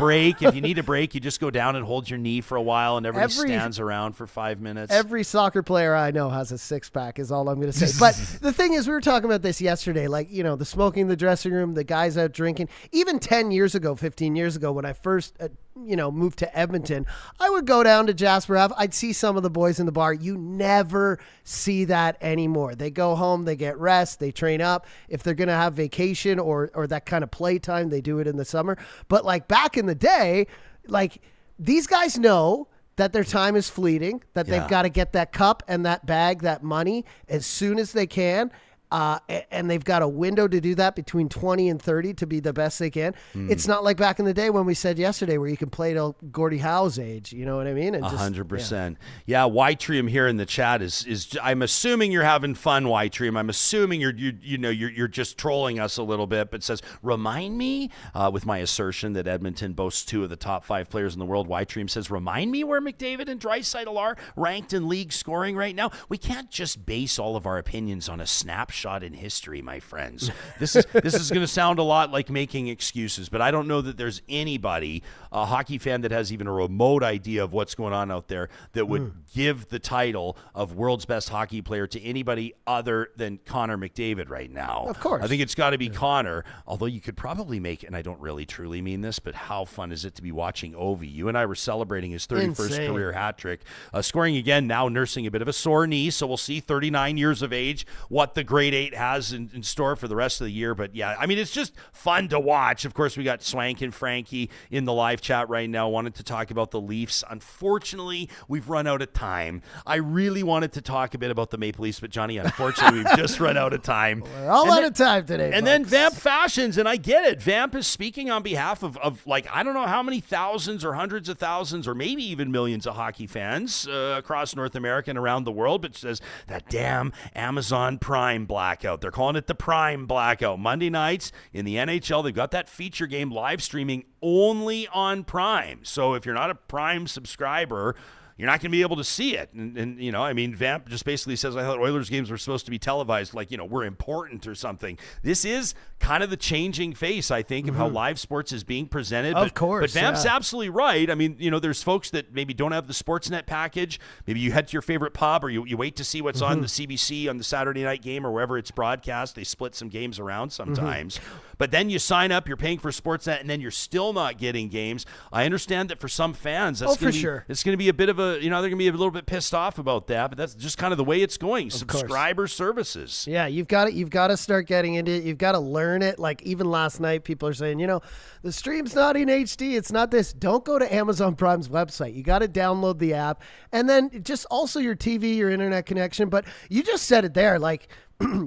break, you just go down and hold your knee for a while, and everybody stands around for 5 minutes. Every soccer player I know has a six-pack is all I'm going to say. But the thing is, we were talking about this yesterday, like, you know, the smoking in the dressing room, the guys out drinking. Even 10 years ago, 15 years ago, when I first, moved to Edmonton, I would go down to Jasper Ave. I'd see some of the boys in the bar. You never see that anymore. They go home, they get rest, they train up. If they're going to have vacation or that kind of playtime, they do it in the summer. But like back in the day, like these guys know that their time is fleeting, that they've got to get that cup and that bag, that money as soon as they can. And they've got a window to do that between 20 and 30 to be the best they can. It's not like back in the day when we said yesterday where you can play till Gordie Howe's age. You know what I mean? 100%. Yeah, Ytrium here in the chat is I'm assuming you're having fun, Ytrium. I'm assuming you're just trolling us a little bit, but says, remind me, with my assertion that Edmonton boasts 2 of the top 5 players in the world. Ytrium says, remind me where McDavid and Draisaitl are ranked in league scoring right now. We can't just base all of our opinions on a snapshot in history, my friends. This is going to sound a lot like making excuses, but I don't know that there's anybody, a hockey fan, that has even a remote idea of what's going on out there that would give the title of world's best hockey player to anybody other than Connor McDavid right now. Of course. I think it's got to be Connor, although you could probably make, and I don't really truly mean this, but how fun is it to be watching Ovi? You and I were celebrating his 31st career hat trick, scoring again, now nursing a bit of a sore knee, so we'll see 39 years of age, what the grade 8 has in store for the rest of the year. But yeah, I mean, it's just fun to watch. Of course, we got Swank and Frankie in the live chat right now, wanted to talk about the Leafs. Unfortunately, we've run out of time. I really wanted to talk a bit about the Maple Leafs, but Johnny, unfortunately, we've just run out of time. We're all out of time today, And then Vamp Fashions, and I get it. Vamp is speaking on behalf of like, I don't know how many thousands or hundreds of thousands or maybe even millions of hockey fans across North America and around the world, but says that damn Amazon Prime blackout. They're calling it the Prime blackout. Monday nights in the NHL, they've got that feature game live streaming only on Prime. So if you're not a Prime subscriber, you're not going to be able to see it. And you know, I mean, Vamp just basically says, I thought Oilers games were supposed to be televised, like, you know, we're important or something. This is kind of the changing face, I think, of how live sports is being presented. Of course. But Vamp's absolutely right. I mean, you know, there's folks that maybe don't have the Sportsnet package. Maybe you head to your favorite pub, or you wait to see what's on the CBC on the Saturday night game or wherever it's broadcast. They split some games around sometimes. But then you sign up, you're paying for Sportsnet, and then you're still not getting games. I understand that for some fans, that's for sure. It's going to be a bit of a, you know, they're going to be a little bit pissed off about that, but that's just kind of the way it's going. Subscriber services. Yeah, you've got to start getting into it. You've got to learn it. Like even last night, people are saying, you know, the stream's not in HD. It's not this. Don't go to Amazon Prime's website. You got to download the app, and then just also your TV, your internet connection. But you just said it there. Like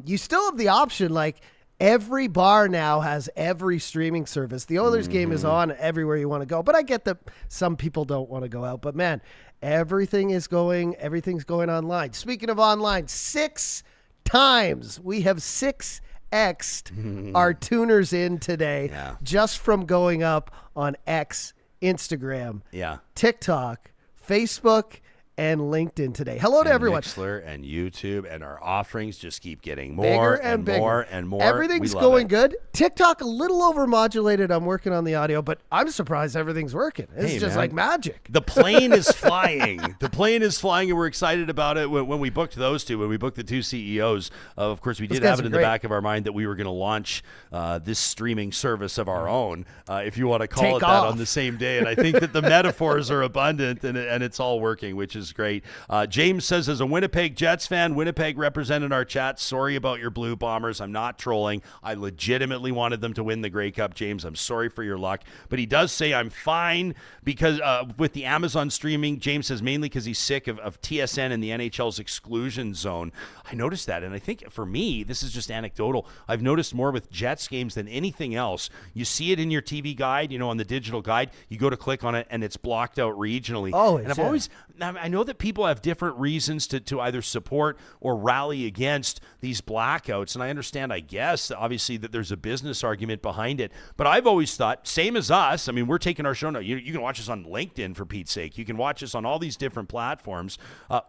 you still have the option. Like every bar now has every streaming service. The Oilers game is on everywhere you want to go. But I get that some people don't want to go out. But man, everything's going online. Speaking of online, 6 times we have 6x'd our tuners in today just from going up on X, Instagram, TikTok, Facebook, and LinkedIn today. Hello to everyone. Mixler and YouTube, and our offerings just keep getting more and more and more. Everything's going good. TikTok a little overmodulated. I'm working on the audio, but I'm surprised everything's working. It's just like magic. The plane is flying. The plane is flying, and we're excited about it. When we booked those two, when we booked the 2 CEOs, of course, we did have it in the back of our mind that we were going to launch this streaming service of our own, if you want to call it that, on the same day. And I think that the metaphors are abundant, and it's all working, which is is great. James says, as a Winnipeg Jets fan, Winnipeg represented our chat. Sorry about your Blue Bombers. I'm not trolling. I legitimately wanted them to win the Grey Cup, James. I'm sorry for your luck. But he does say I'm fine because with the Amazon streaming, James says mainly because he's sick of TSN and the NHL's exclusion zone. I noticed that, and I think for me, this is just anecdotal. I've noticed more with Jets games than anything else. You see it in your TV guide, on the digital guide. You go to click on it, and it's blocked out regionally. I know that people have different reasons to either support or rally against these blackouts, and I understand, I guess, obviously, that there's a business argument behind it. But I've always thought, same as us, I mean, we're taking our show now. You can watch us on LinkedIn, for Pete's sake. You can watch us on all these different platforms.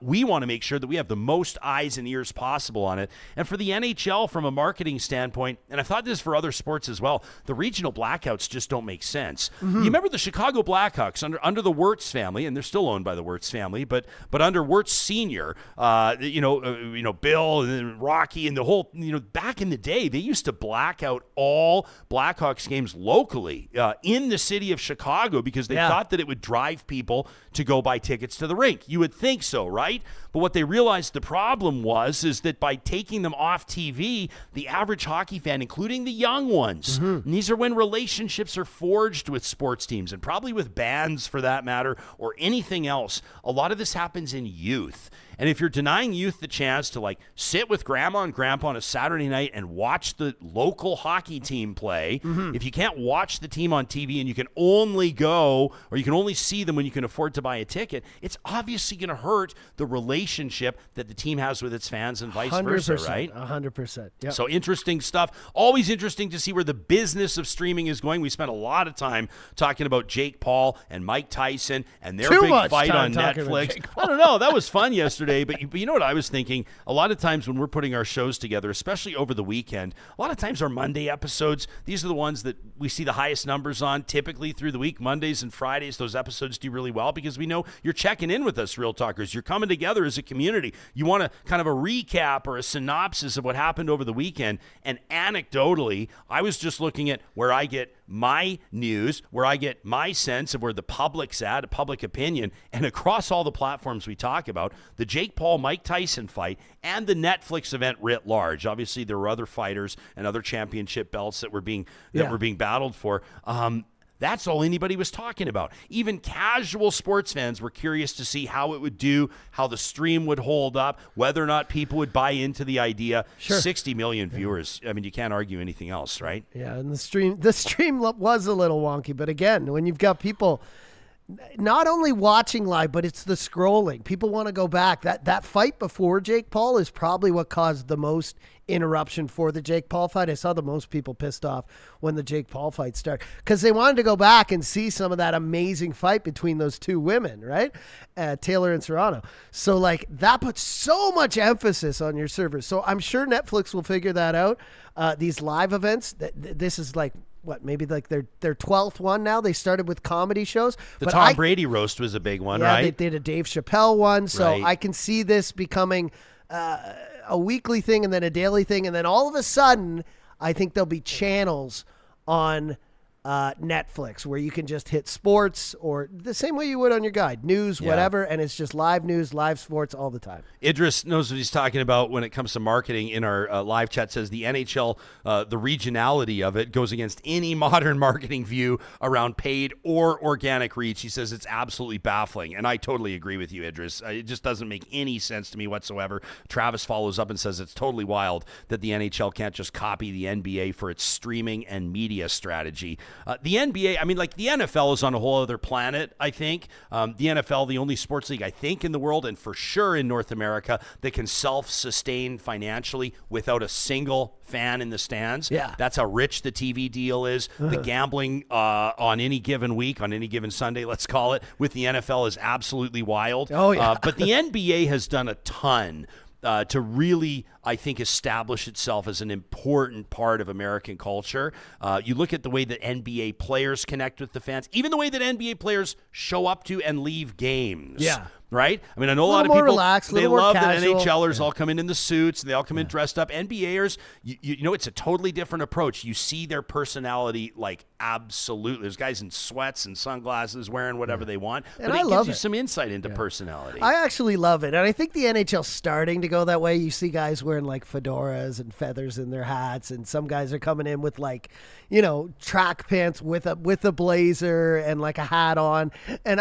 We want to make sure that we have the most eyes and ears possible on it. And for the NHL, from a marketing standpoint, and I've thought this for other sports as well, the regional blackouts just don't make sense. You remember the Chicago Blackhawks under the Wirtz family, and they're still owned by the Wirtz family, but under Wirtz Sr., Bill and then Rocky and the whole, back in the day, they used to black out all Blackhawks games locally in the city of Chicago because they thought that it would drive people to go buy tickets to the rink. You would think so, right? But what they realized the problem is that by taking them off TV, the average hockey fan, including the young ones, and these are when relationships are forged with sports teams and probably with bands for that matter, or anything else. A lot of this happens in youth. And if you're denying youth the chance to sit with grandma and grandpa on a Saturday night and watch the local hockey team play, if you can't watch the team on TV and you can only go or you can only see them when you can afford to buy a ticket, it's obviously going to hurt the relationship that the team has with its fans and vice versa, right? 100%. Yep. So interesting stuff. Always interesting to see where the business of streaming is going. We spent a lot of time talking about Jake Paul and Mike Tyson and their big fight on Netflix. I don't know. That was fun yesterday. But you know what I was thinking? A lot of times when we're putting our shows together, especially over the weekend, a lot of times our Monday episodes, these are the ones that we see the highest numbers on typically through the week. Mondays and Fridays, those episodes do really well because we know you're checking in with us, Real Talkers. You're coming together as a community. You want a kind of a recap or a synopsis of what happened over the weekend. And anecdotally, I was just looking at where I get my news, where I get my sense of where the public's at, public opinion, and across all the platforms we talk about, the Jake Paul, Mike Tyson fight, and the Netflix event writ large. Obviously, there were other fighters and other championship belts that were being battled for. That's all anybody was talking about. Even casual sports fans were curious to see how it would do, how the stream would hold up, whether or not people would buy into the idea. Sure. 60 million viewers. I mean, you can't argue anything else, right? Yeah, and the stream was a little wonky, but again, when you've got people not only watching live, but it's the scrolling. People want to go back. That fight before Jake Paul is probably what caused the most interruption for the Jake Paul fight. I saw the most people pissed off when the Jake Paul fight started because they wanted to go back and see some of that amazing fight between those two women, right? Taylor and Serrano. So that puts so much emphasis on your servers. So I'm sure Netflix will figure that out. These live events, this is maybe their 12th one now. They started with comedy shows. The Tom Brady roast was a big one, right? They did a Dave Chappelle one. So right. I can see this becoming a weekly thing and then a daily thing. And then all of a sudden, I think there'll be channels on Netflix where you can just hit sports or the same way you would on your guide, news, whatever, and it's just live news, live sports all the time. Idris knows what he's talking about when it comes to marketing. In our live chat says the NHL, the regionality of it goes against any modern marketing view around paid or organic reach. He says it's absolutely baffling, and I totally agree with you, Idris. It just doesn't make any sense to me whatsoever. Travis follows up and says it's totally wild that the NHL can't just copy the NBA for its streaming and media strategy. The NBA, I mean, the NFL is on a whole other planet, I think. The NFL, the only sports league, I think, in the world, and for sure in North America, that can self-sustain financially without a single fan in the stands. Yeah. That's how rich the TV deal is. The gambling on any given week, on any given Sunday, let's call it, with the NFL is absolutely wild. Oh, yeah. But the NBA has done a ton to really, I think, establish itself as an important part of American culture. You look at the way that NBA players connect with the fans, even the way that NBA players show up to and leave games. Yeah. right? I mean, I know a lot of more people, relaxed, a they little more love that casual. NHLers all come in the suits, and they all come in dressed up. NBAers, you know, it's a totally different approach. You see their personality, like, absolutely. There's guys in sweats and sunglasses wearing whatever they want, And but I it love gives you it. some insight into personality. I actually love it. And I think the NHL's starting to go that way. You see guys wearing like fedoras and feathers in their hats, and some guys are coming in with like, you know, track pants with a blazer and like a hat on. And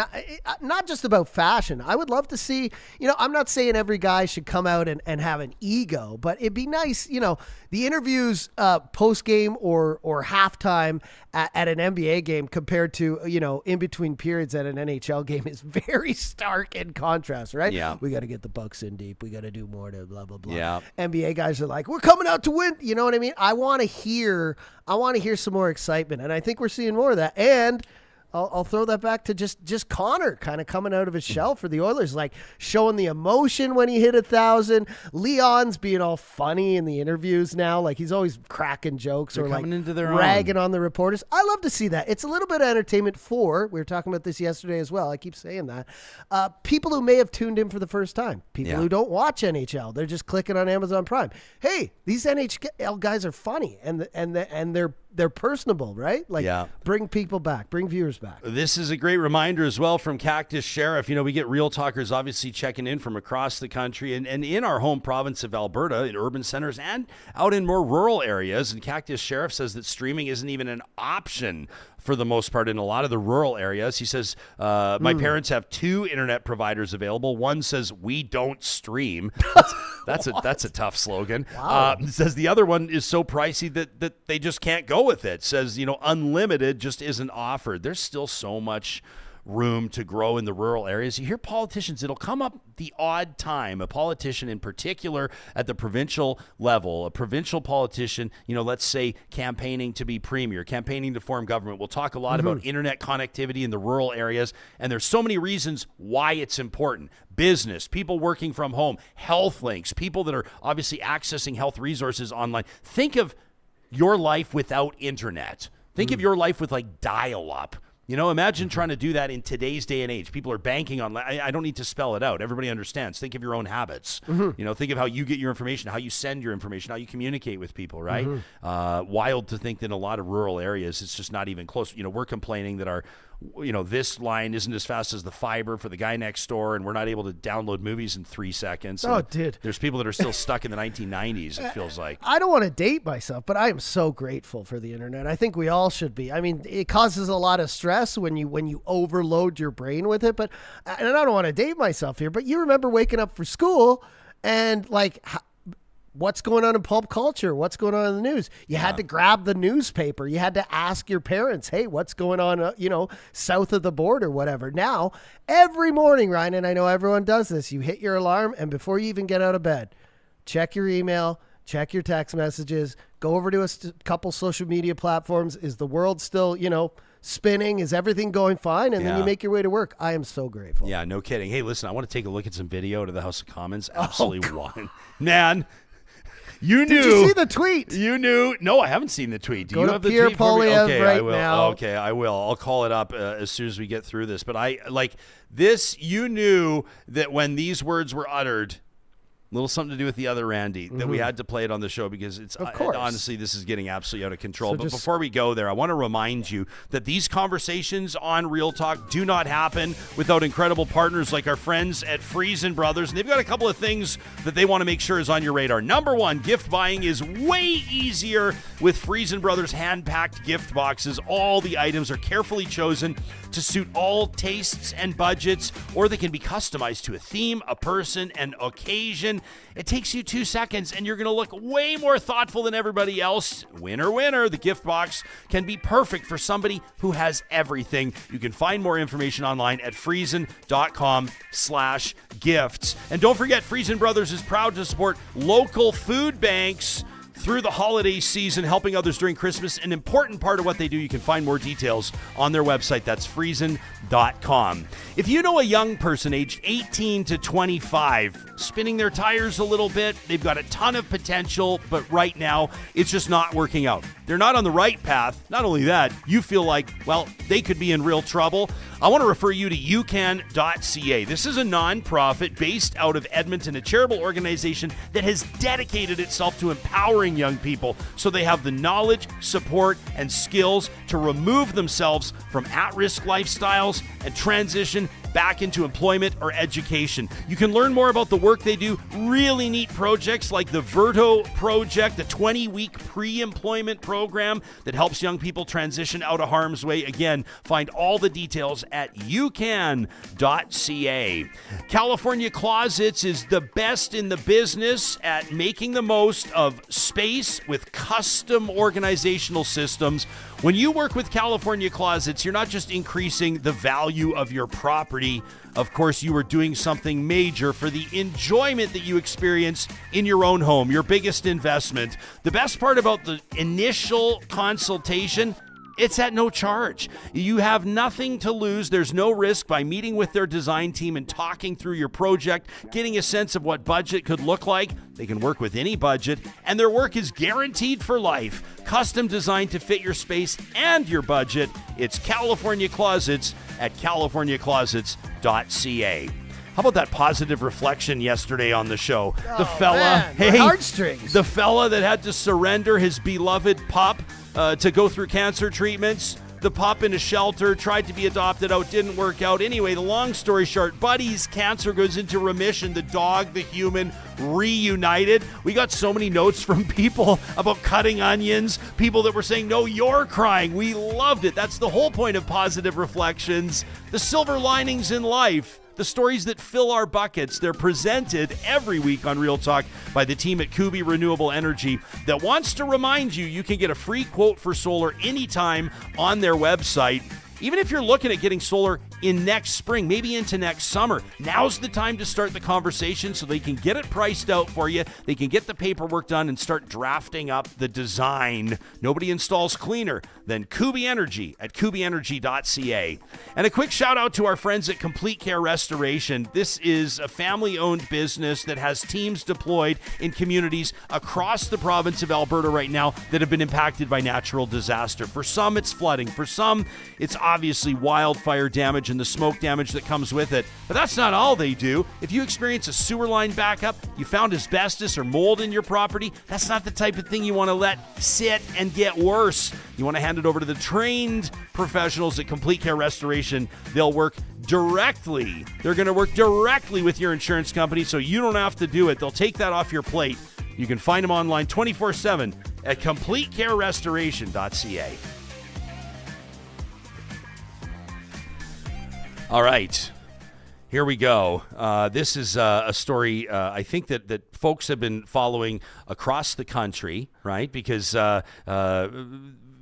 not just about fashion. I would love to see, you know, I'm not saying every guy should come out and have an ego, but it'd be nice, you know, the interviews post-game or halftime at an NBA game compared to, you know, in between periods at an NHL game is very stark in contrast, right? Yeah. We got to get the Bucks in deep. We got to do more to blah, blah, blah. Yeah. NBA guys are like, we're coming out to win. You know what I mean? I want to hear some more excitement. And I think we're seeing more of that. And I'll throw that back to just Connor kind of coming out of his shell for the Oilers, like showing the emotion when he hit 1,000. Leon's being all funny in the interviews now, like he's always cracking jokes They're or like coming into their ragging on the reporters. I love to see that. It's a little bit of entertainment for, we were talking about this yesterday as well, I keep saying that, people who may have tuned in for the first time, people who don't watch NHL, they're just clicking on Amazon Prime. Hey, these NHL guys are funny and they're personable, right? Like, bring people back, bring viewers back. This is a great reminder as well from Cactus Sheriff. You know, we get Real Talkers obviously checking in from across the country and in our home province of Alberta, in urban centers and out in more rural areas. And Cactus Sheriff says that streaming isn't even an option for the most part in a lot of the rural areas. He says, my parents have 2 internet providers available. One says, we don't stream. That's a tough slogan. Wow. Says the other one is so pricey that they just can't go with it. Says, you know, unlimited just isn't offered. There's still so much room to grow in the rural areas. You hear politicians, it'll come up the odd time, a politician in particular at the provincial level, a provincial politician, you know, let's say campaigning to be premier, campaigning to form government. We'll talk a lot about internet connectivity in the rural areas, and there's so many reasons why it's important. Business, people working from home, health links, people that are obviously accessing health resources online. Think of your life without internet. Think of your life with like dial-up. You know, imagine trying to do that in today's day and age. People are banking on, I don't need to spell it out. Everybody understands. Think of your own habits. You know, think of how you get your information, how you send your information, how you communicate with people, right? Wild to think that in a lot of rural areas, it's just not even close. You know, we're complaining that our, you know, this line isn't as fast as the fiber for the guy next door, and we're not able to download movies in 3 seconds. Oh, And dude. There's people that are still stuck in the 1990s, it feels like. I don't want to date myself, but I am so grateful for the internet. I think we all should be. I mean, it causes a lot of stress when you overload your brain with it. But and I don't want to date myself here, but you remember waking up for school and like, what's going on in pulp culture? What's going on in the news? You had to grab the newspaper. You had to ask your parents, hey, what's going on, you know, south of the border, whatever. Now, every morning, Ryan, and I know everyone does this, you hit your alarm, and before you even get out of bed, check your email, check your text messages, go over to a couple social media platforms. Is the world still, you know, spinning? Is everything going fine? And then you make your way to work. I am so grateful. Yeah, no kidding. Hey, listen, I want to take a look at some video to the House of Commons. Absolutely one. Man. You knew. Did you see the tweet? You knew. No, I haven't seen the tweet. Do Go you to have the Pierre tweet for me? Poilievre Okay, right I will. now. Okay, I will. I'll call it up as soon as we get through this. But I like this. You knew that when these words were uttered, little something to do with the other Randy, that we had to play it on the show because it's honestly, this is getting absolutely out of control. So but before we go there, I want to remind you that these conversations on Real Talk do not happen without incredible partners like our friends at Friesen Brothers. And they've got a couple of things that they want to make sure is on your radar. Number one, gift buying is way easier with Friesen Brothers hand-packed gift boxes. All the items are carefully chosen to suit all tastes and budgets, or they can be customized to a theme, a person, an occasion. It takes you 2 seconds, and you're going to look way more thoughtful than everybody else. Winner, winner. The gift box can be perfect for somebody who has everything. You can find more information online at friesen.com/gifts. And don't forget, Friesen Brothers is proud to support local food banks through the holiday season, helping others during Christmas. An important part of what they do. You can find more details on their website. That's friesen.com. If you know a young person aged 18 to 25, spinning their tires a little bit, they've got a ton of potential, but right now it's just not working out. They're not on the right path. Not only that, you feel like, well, they could be in real trouble. I want to refer you to ucan.ca. This is a nonprofit based out of Edmonton, a charitable organization that has dedicated itself to empowering young people so they have the knowledge, support, and skills to remove themselves from at-risk lifestyles and transition back into employment or education. You can learn more about the work they do. Really neat projects like the Verto Project, a 20-week pre-employment program that helps young people transition out of harm's way. Again, find all the details at ucan.ca. California Closets is the best in the business at making the most of space with custom organizational systems. When you work with California Closets, you're not just increasing the value of your property. Of course, you are doing something major for the enjoyment that you experience in your own home, your biggest investment. The best part about the initial consultation, it's at no charge. You have nothing to lose. There's no risk by meeting with their design team and talking through your project, getting a sense of what budget could look like. They can work with any budget, and their work is guaranteed for life. Custom designed to fit your space and your budget. It's California Closets at californiaclosets.ca. How about that positive reflection yesterday on the show? The fella, man, heartstrings. the fella that had to surrender his beloved pup to go through cancer treatments. The pup in a shelter, tried to be adopted out, didn't work out. Anyway, the long story short, Buddy's cancer goes into remission. The dog, the human, reunited. We got so many notes from people about cutting onions, people that were saying, no, you're crying. We loved it. That's the whole point of Positive Reflections. The silver linings in life. The stories that fill our buckets, they're presented every week on Real Talk by the team at Kubi Renewable Energy that wants to remind you you can get a free quote for solar anytime on their website. Even if you're looking at getting solar in next spring, maybe into next summer, now's the time to start the conversation so they can get it priced out for you. They can get the paperwork done and start drafting up the design. Nobody installs cleaner than Kubi Energy at kubienergy.ca. And a quick shout out to our friends at Complete Care Restoration. This is a family-owned business that has teams deployed in communities across the province of Alberta right now that have been impacted by natural disaster. For some, it's flooding. For some, it's obviously wildfire damage and the smoke damage that comes with it. But that's not all they do. If you experience a sewer line backup, you found asbestos or mold in your property, that's not the type of thing you want to let sit and get worse. You want to hand it over to the trained professionals at Complete Care Restoration. They'll work directly. They're going to work directly with your insurance company so you don't have to do it. They'll take that off your plate. You can find them online 24/7 at CompleteCareRestoration.ca. All right, here we go. This is a story I think that folks have been following across the country, right? Because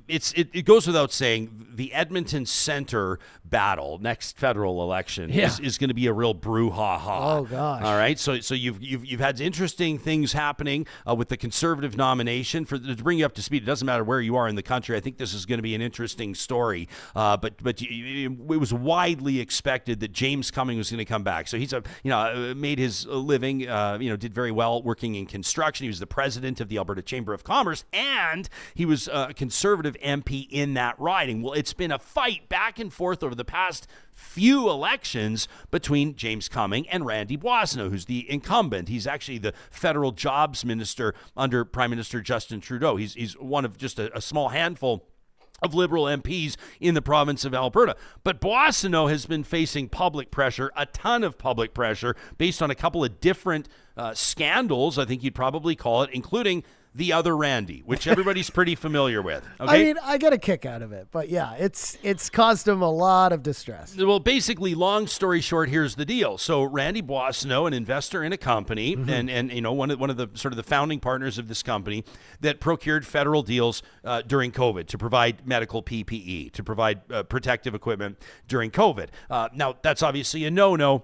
it goes without saying, the Edmonton Centre battle next federal election is going to be a real brouhaha. Oh gosh! All right, so you've had interesting things happening with the Conservative nomination. To bring you up to speed, it doesn't matter where you are in the country. I think this is going to be an interesting story. But it was widely expected that James Cumming was going to come back. So he's made his living, did very well working in construction. He was the president of the Alberta Chamber of Commerce, and he was a Conservative MP in that riding. Well, it's been a fight back and forth over the past few elections between James Cumming and Randy Boissonnault, who's the incumbent. He's actually the federal jobs minister under Prime Minister Justin Trudeau. He's one of just a small handful of Liberal MPs in the province of Alberta. But Boissonnault has been facing public pressure, a ton of public pressure, based on a couple of different scandals, I think you'd probably call it, including the other Randy, which everybody's pretty familiar with. Okay? I mean, I get a kick out of it, but yeah, it's caused him a lot of distress. Well, basically, long story short, here's the deal. So Randy Boissonnault, an investor in a company, and one of the sort of the founding partners of this company that procured federal deals during COVID to provide medical PPE, to provide protective equipment during COVID. Now, that's obviously a no-no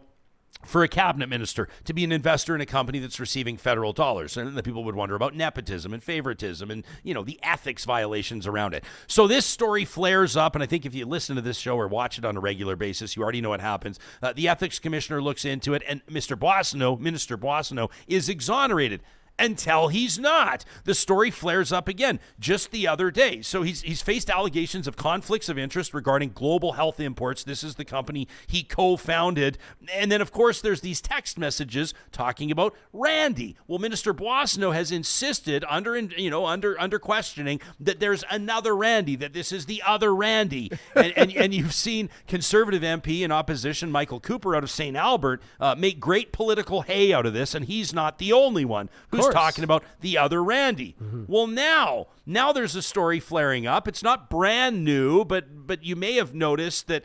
for a cabinet minister to be an investor in a company that's receiving federal dollars. And the people would wonder about nepotism and favoritism and, the ethics violations around it. So this story flares up, and I think if you listen to this show or watch it on a regular basis, you already know what happens. The ethics commissioner looks into it, and Minister Boissonnault is exonerated. until he's not. The story flares up again just the other day. So he's faced allegations of conflicts of interest regarding Global Health Imports. This is the company he co-founded. And then, of course, there's these text messages talking about Randy. Well, Minister Boissonnault has insisted under questioning that there's another Randy, that this is the other Randy. And you've seen Conservative MP in opposition, Michael Cooper out of St. Albert, make great political hay out of this, and he's not the only one who's talking about the other Randy. Well, now there's a story flaring up. It's not brand new, but you may have noticed that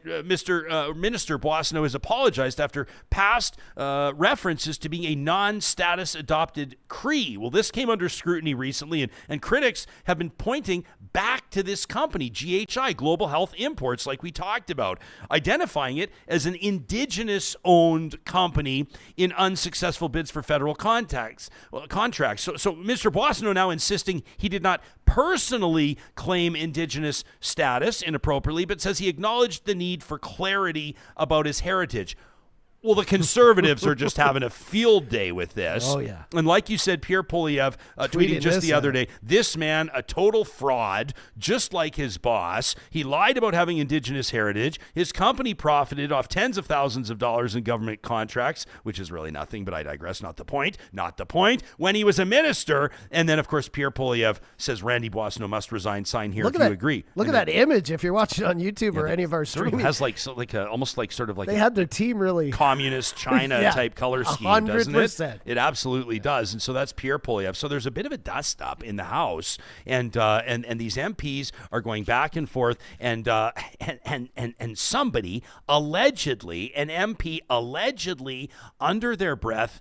Minister Boissonnault has apologized after past references to being a non-status adopted Cree. Well, this came under scrutiny recently, and critics have been pointing back to this company, GHI, Global Health Imports, like we talked about, identifying it as an Indigenous-owned company in unsuccessful bids for federal contracts. So Mr. Boissonnault now insisting he did not personally claim Indigenous status inappropriately, but says he acknowledged the need for clarity about his heritage. Well, the Conservatives are just having a field day with this. Oh, yeah. And like you said, Pierre Poilievre tweeted just the other day, this man, a total fraud, just like his boss. He lied about having Indigenous heritage. His company profited off tens of thousands of dollars in government contracts, which is really nothing, but I digress. Not the point. When he was a minister. And then, of course, Pierre Poilievre says Randy Boissonnault must resign. Sign here if you agree. Look at that image if you're watching on YouTube or any of our sort streaming. Has almost like they had their team really communist China type color scheme, 100%. Doesn't it? It absolutely does. And so that's Pierre Poilievre. So there's a bit of a dust up in the House, and these MPs are going back and forth, and somebody allegedly, an MP allegedly under their breath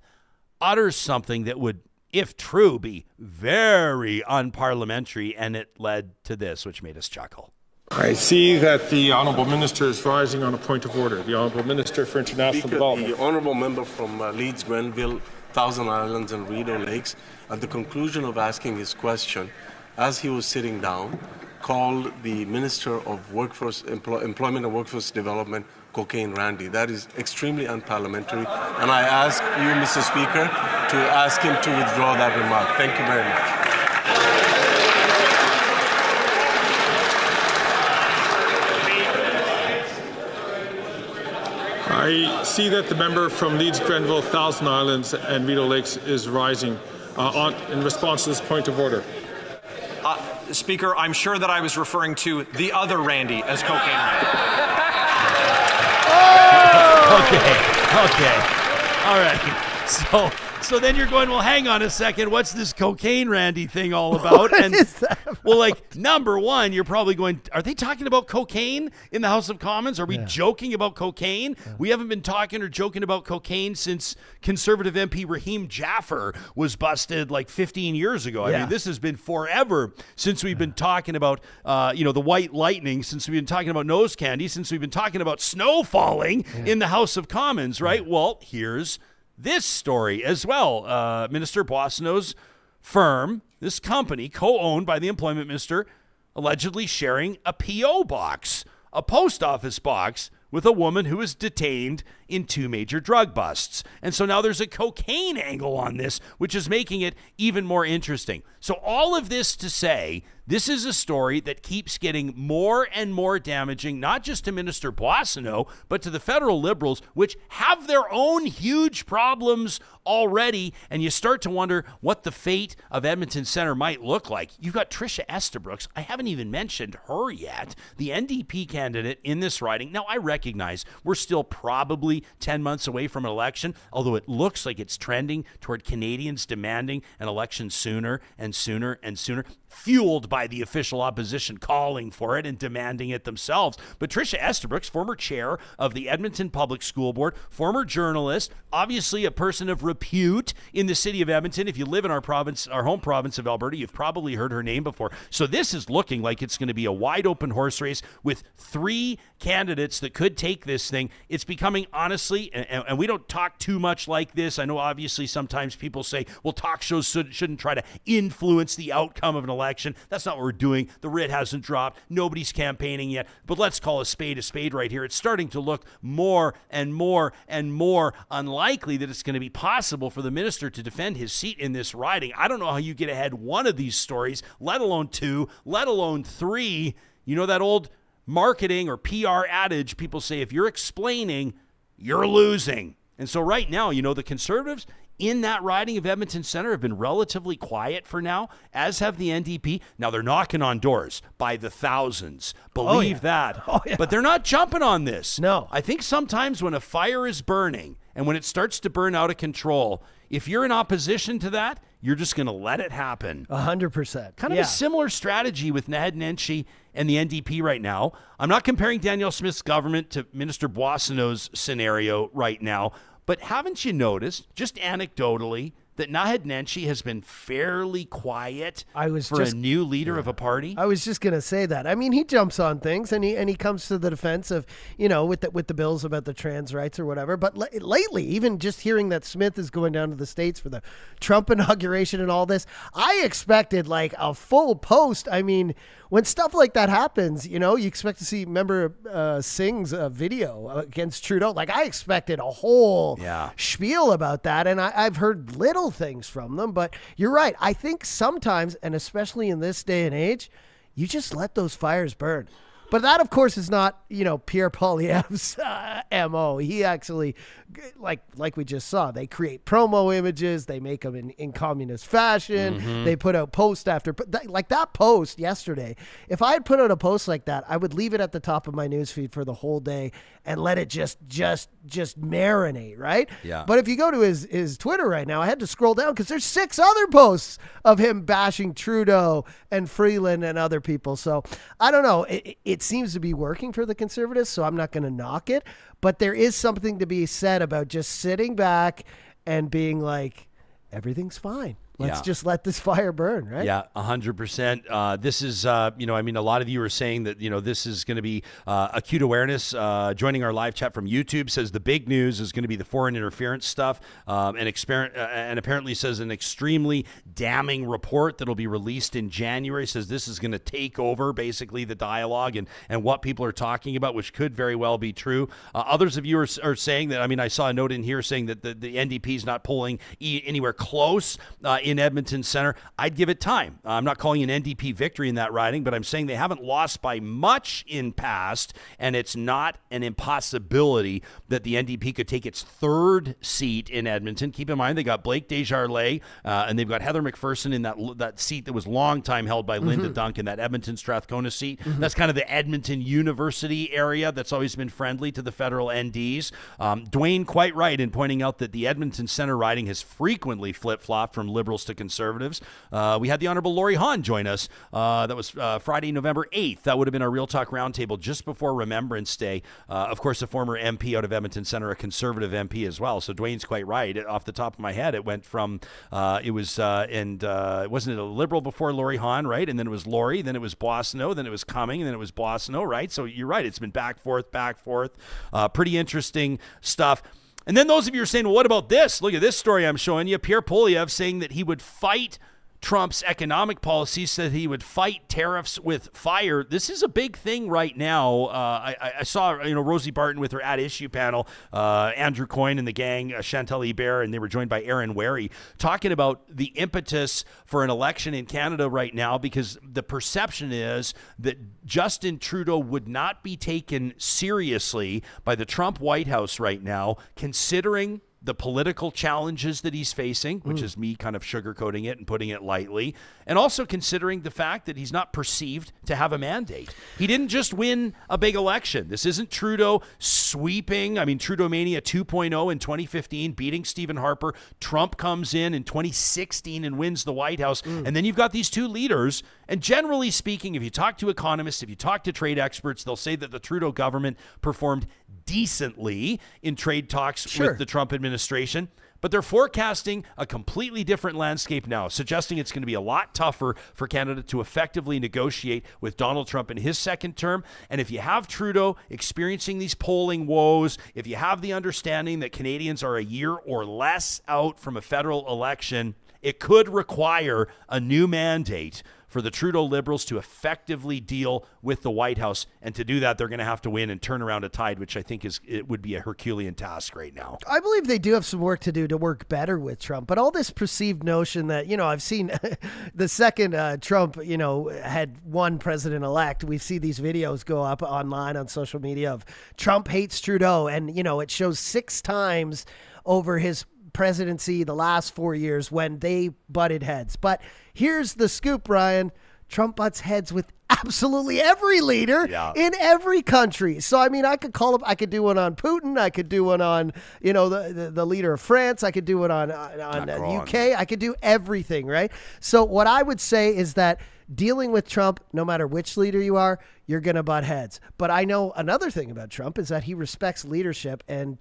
utters something that would, if true, be very unparliamentary, and it led to this, which made us chuckle. I see that the Honourable Minister is rising on a point of order. The Honourable Minister for International Development. The Honourable Member from Leeds, Grenville, Thousand Islands and Rideau Lakes, at the conclusion of asking his question, as he was sitting down, called the Minister of Employment and Workforce Development Cocaine Randy. That is extremely unparliamentary, and I ask you, Mr. Speaker, to ask him to withdraw that remark. Thank you very much. I see that the member from Leeds, Grenville, Thousand Islands and Rideau Lakes is rising in response to this point of order. Speaker, I'm sure that I was referring to the other Randy as Cocaine Randy. Okay. All right. So then you're going, well, hang on a second. What's this Cocaine Randy thing all about? What is that about? Well, like, number one, you're probably going, are they talking about cocaine in the House of Commons? Are we joking about cocaine? Yeah. We haven't been talking or joking about cocaine since Conservative MP Raheem Jaffer was busted like 15 years ago. I mean, this has been forever since we've been talking about, the white lightning, since we've been talking about nose candy, since we've been talking about snow falling in the House of Commons, right? Yeah. Well, here's this story as well. Minister Boissonnault's firm, this company, co-owned by the employment minister, allegedly sharing a P.O. box, a post office box, with a woman who was detained in 2 major drug busts. And so now there's a cocaine angle on this, which is making it even more interesting. So all of this to say, this is a story that keeps getting more and more damaging, not just to Minister Boissonnault, but to the federal Liberals, which have their own huge problems already. And you start to wonder what the fate of Edmonton Centre might look like. You've got Tricia Estabrook. I haven't even mentioned her yet, the NDP candidate in this riding. Now, I recognize we're still probably 10 months away from an election, although it looks like it's trending toward Canadians demanding an election sooner and sooner and sooner, fueled by the official opposition calling for it and demanding it themselves. But Tricia Estabrook, former chair of the Edmonton Public School Board, former journalist, obviously a person of repute in the city of Edmonton. If you live in our province, our home province of Alberta, you've probably heard her name before. So this is looking like it's going to be a wide open horse race with 3 candidates that could take this thing. It's becoming, honestly, and we don't talk too much like this. I know obviously sometimes people say, well, talk shows shouldn't try to influence the outcome of an election. That's that's not what we're doing. The writ hasn't dropped. Nobody's campaigning yet. But let's call a spade right here. It's starting to look more and more and more unlikely that it's going to be possible for the minister to defend his seat in this riding. I don't know how you get ahead one of these stories, let alone two, let alone three. You know that old marketing or PR adage, people say, if you're explaining, you're losing. And so right now, the Conservatives in that riding of Edmonton Centre have been relatively quiet for now, as have the NDP. Now, they're knocking on doors by the thousands. Believe that. Oh, yeah. But they're not jumping on this. No. I think sometimes when a fire is burning and when it starts to burn out of control, if you're in opposition to that, you're just going to let it happen. 100%. Kind of a similar strategy with Naheed Nenshi and the NDP right now. I'm not comparing Danielle Smith's government to Minister Boissonnault's scenario right now, but haven't you noticed, just anecdotally, that Naheed Nenshi has been fairly quiet for a new leader of a party? I was just going to say that. I mean, he jumps on things and he comes to the defense of, with the bills about the trans rights or whatever. But lately, even just hearing that Smith is going down to the States for the Trump inauguration and all this, I expected like a full post. I mean, when stuff like that happens, you expect to see, remember Singh's video against Trudeau. Like, I expected a whole spiel about that. And I've heard little things from them, but you're right. I think sometimes, and especially in this day and age, you just let those fires burn. But that, of course, is not, Pierre Poilievre's MO. He actually, like we just saw, they create promo images. They make them in communist fashion. Mm-hmm. They put out post after, like that post yesterday. If I had put out a post like that, I would leave it at the top of my newsfeed for the whole day and let it just marinate, right? Yeah. But if you go to his Twitter right now, I had to scroll down because there's 6 other posts of him bashing Trudeau and Freeland and other people. So I don't know. It seems to be working for the Conservatives, so I'm not going to knock it. But there is something to be said about just sitting back and being like, everything's fine. Let's just let this fire burn, right? Yeah, 100%. This is, a lot of you are saying that, this is going to be acute awareness. Joining our live chat from YouTube says the big news is going to be the foreign interference stuff, and apparently says an extremely damning report that'll be released in January. Says this is going to take over basically the dialogue and what people are talking about, which could very well be true. Others of you are saying that, I saw a note in here saying that the NDP is not polling anywhere close in Edmonton Centre. I'd give it time. I'm not calling an NDP victory in that riding, but I'm saying they haven't lost by much in past, and it's not an impossibility that the NDP could take its 3rd seat in Edmonton. Keep in mind, they got Blake Desjardins, and they've got Heather McPherson in that seat that was long time held by Linda Duncan, that Edmonton Strathcona seat. That's kind of the Edmonton University area that's always been friendly to the federal NDs. Dwayne quite right in pointing out that the Edmonton Centre riding has frequently flip-flopped from Liberals to Conservatives. We had the Honorable Lori Hahn join us. That was Friday, November 8th. That would have been our Real Talk Roundtable just before Remembrance Day. Of course, a former MP out of Edmonton Centre, a Conservative MP as well. So Dwayne's quite right. Off the top of my head, it went from, wasn't it a Liberal before Lori Hahn, right? And then it was Lori, then it was Boissonnault, then it was Cumming, and then it was Boissonnault, right? So you're right. It's been back, forth. Pretty interesting stuff. And then those of you are saying, well, what about this? Look at this story I'm showing you. Pierre Poilievre saying that he would fight Trump's economic policies, said he would fight tariffs with fire. This is a big thing right now. I saw, Rosie Barton with her At Issue panel, Andrew Coyne and the gang, Chantal Hebert, and they were joined by Aaron Wary, talking about the impetus for an election in Canada right now, because the perception is that Justin Trudeau would not be taken seriously by the Trump White House right now, considering the political challenges that he's facing, which is me kind of sugarcoating it and putting it lightly, and also considering the fact that he's not perceived to have a mandate. He didn't just win a big election. This isn't Trudeau sweeping. Trudeau Mania 2.0 in 2015, beating Stephen Harper. Trump comes in 2016 and wins the White House. And then you've got these two leaders. And generally speaking, if you talk to economists, if you talk to trade experts, they'll say that the Trudeau government performed decently in trade talks with the Trump administration. But they're forecasting a completely different landscape now, suggesting it's going to be a lot tougher for Canada to effectively negotiate with Donald Trump in his second term. And if you have Trudeau experiencing these polling woes, if you have the understanding that Canadians are a year or less out from a federal election, it could require a new mandate for the Trudeau Liberals to effectively deal with the White House. And to do that, they're going to have to win and turn around a tide, which I think it would be a Herculean task right now. I believe they do have some work to do to work better with Trump. But all this perceived notion that, I've seen the second Trump, had one president-elect, we see these videos go up online on social media of Trump hates Trudeau. And, it shows 6 times over his presidency the last 4 years when they butted heads. But here's the scoop, Ryan. Trump butts heads with absolutely every leader in every country. So, I could I could do one on Putin. I could do one on, the leader of France. I could do it on UK. I could do everything, right? So what I would say is that dealing with Trump, no matter which leader you are, you're going to butt heads. But I know another thing about Trump is that he respects leadership. And,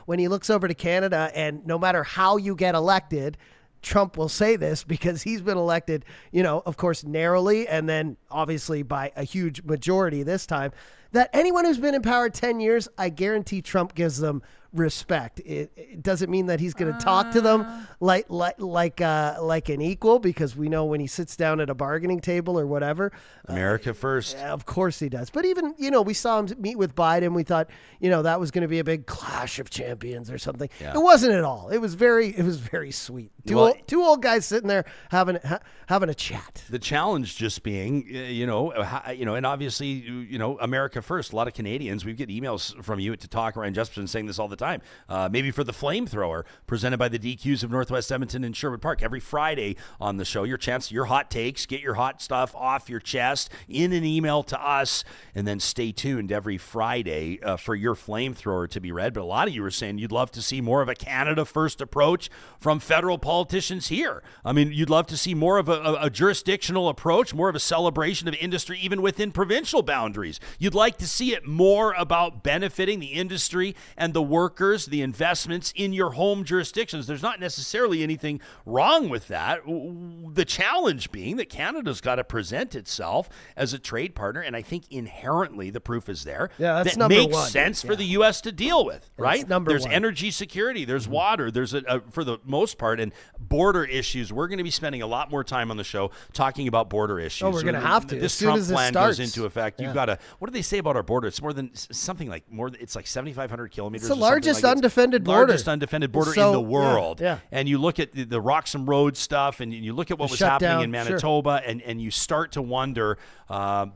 when he looks over to Canada, and no matter how you get elected, Trump will say this because he's been elected, of course, narrowly, and then obviously by a huge majority this time, that anyone who's been in power 10 years, I guarantee Trump gives them respect. It doesn't mean that he's going to talk to them like an equal, because we know when he sits down at a bargaining table or whatever, America first. Of course he does. But even, we saw him meet with Biden. We thought, that was going to be a big clash of champions or something. Yeah. It wasn't at all. It was very sweet. Two old guys sitting there having a chat. The challenge just being, and obviously, America first. A lot of Canadians, we get emails from you to talk. Ryan Jesperson saying this all the time. Maybe for the flamethrower presented by the DQs of Northwest Edmonton and Sherwood Park every Friday on the show. Your hot takes, get your hot stuff off your chest in an email to us, and then stay tuned every Friday for your flamethrower to be read. But a lot of you are saying you'd love to see more of a Canada first approach from federal politicians here. You'd love to see more of a jurisdictional approach, more of a celebration of industry even within provincial boundaries. You'd like to see it more about benefiting the industry and the workers, the investments in your home jurisdictions. There's not necessarily anything wrong with that. The challenge being that Canada's got to present itself as a trade partner, and I think inherently the proof is there. Yeah, that's that makes sense for the U.S. to deal with, right? There's 1. energy security, there's water, there's for the most part, and border issues. We're going to be spending a lot more time on the show talking about border issues. Oh, we're going to have to. This as soon Trump as this plan starts. goes into effect. You've got to. What do they say about our border? It's more than something like it's like 7,500 kilometers. It's the largest undefended border. Largest undefended border in the world. Yeah. And you look at the Roxham Road stuff, and you look at what was happening in Manitoba, and you start to wonder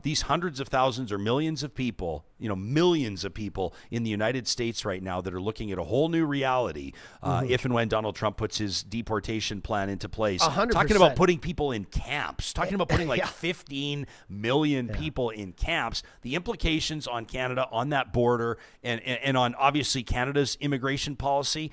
these hundreds of thousands or millions of people, millions of people in the United States right now that are looking at a whole new reality if and when Donald Trump puts his deportation plan into place. 100%. Talking about putting people in camps, talking about putting 15 million people in camps, the implications on Canada, on that border, and on obviously Canada's immigration policy.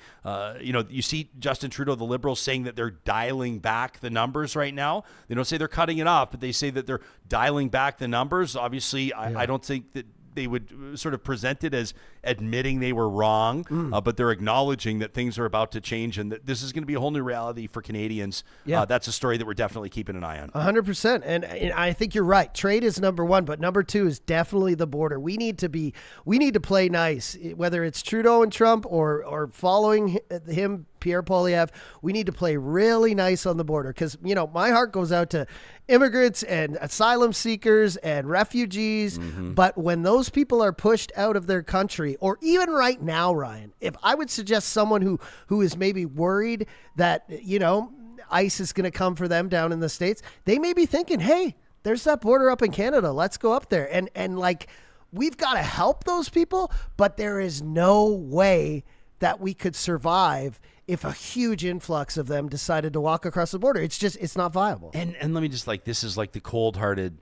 You see Justin Trudeau, the Liberals, saying that they're dialing back the numbers right now. They don't say they're cutting it off, but they say that they're dialing back the numbers. Obviously, I don't think that they would sort of present it as admitting they were wrong, but they're acknowledging that things are about to change and that this is going to be a whole new reality for Canadians. That's a story that we're definitely keeping an eye on. 100%. And I think you're right. Trade is number 1, but number 2 is definitely the border. We need to play nice, whether it's Trudeau and Trump or following him, Pierre Poilievre. We need to play really nice on the border because, my heart goes out to immigrants and asylum seekers and refugees. But when those people are pushed out of their country, or even right now, Ryan, if I would suggest someone who is maybe worried that, ICE is going to come for them down in the States, they may be thinking, hey, there's that border up in Canada. Let's go up there. And we've got to help those people, but there is no way that we could survive if a huge influx of them decided to walk across the border. It's not viable. And let me just this is like the cold-hearted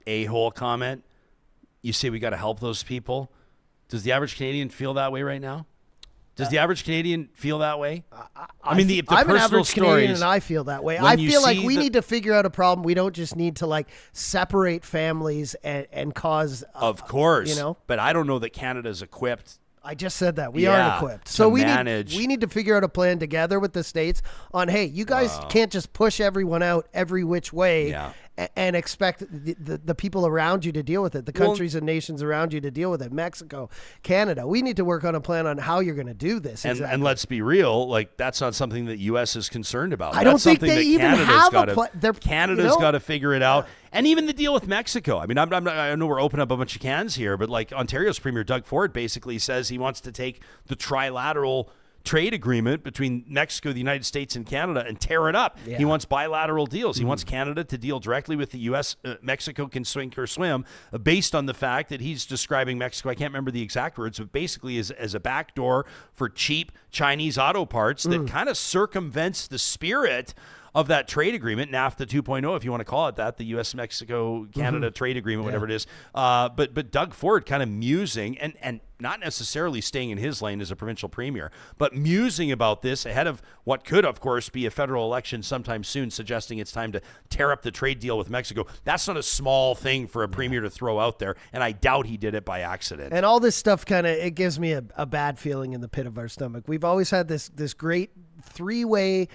a-hole comment. You say we got to help those people. Does the average Canadian feel that way right now? Does the average Canadian feel that way? I'm personal an average stories, Canadian and I feel that way. I feel like we need to figure out a problem. We don't just need to separate families and cause. Of course. But I don't know that Canada's equipped. I just said that. We Yeah, aren't equipped. to So we manage. need to figure out a plan together with the states on, hey, you guys can't just push everyone out every which way and expect the people around you to deal with it, the countries and nations around you to deal with it, Mexico, Canada. We need to work on a plan on how you're going to do this. And let's be real, like that's not something that U.S. is concerned about. I don't That's think something they that even Canada's have gotta, a plan. Canada's got to figure it out. And even the deal with Mexico. I mean, I know we're opening up a bunch of cans here, but like Ontario's Premier Doug Ford basically says he wants to take the trilateral trade agreement between Mexico, the United States, and Canada and tear it up. Yeah. He wants bilateral deals. He wants Canada to deal directly with the U.S. Mexico can sink or swim based on the fact that he's describing Mexico, I can't remember the exact words, but basically as a backdoor for cheap Chinese auto parts that kind of circumvents the spirit of that trade agreement, NAFTA 2.0, if you want to call it that, the U.S. Mexico Canada trade agreement, whatever it is. But Doug Ford kind of musing and not necessarily staying in his lane as a provincial premier, but musing about this ahead of what could, of course, be a federal election sometime soon, suggesting it's time to tear up the trade deal with Mexico. That's not a small thing for a premier to throw out there, and I doubt he did it by accident. And all this stuff it gives me a bad feeling in the pit of our stomach. We've always had this great three-way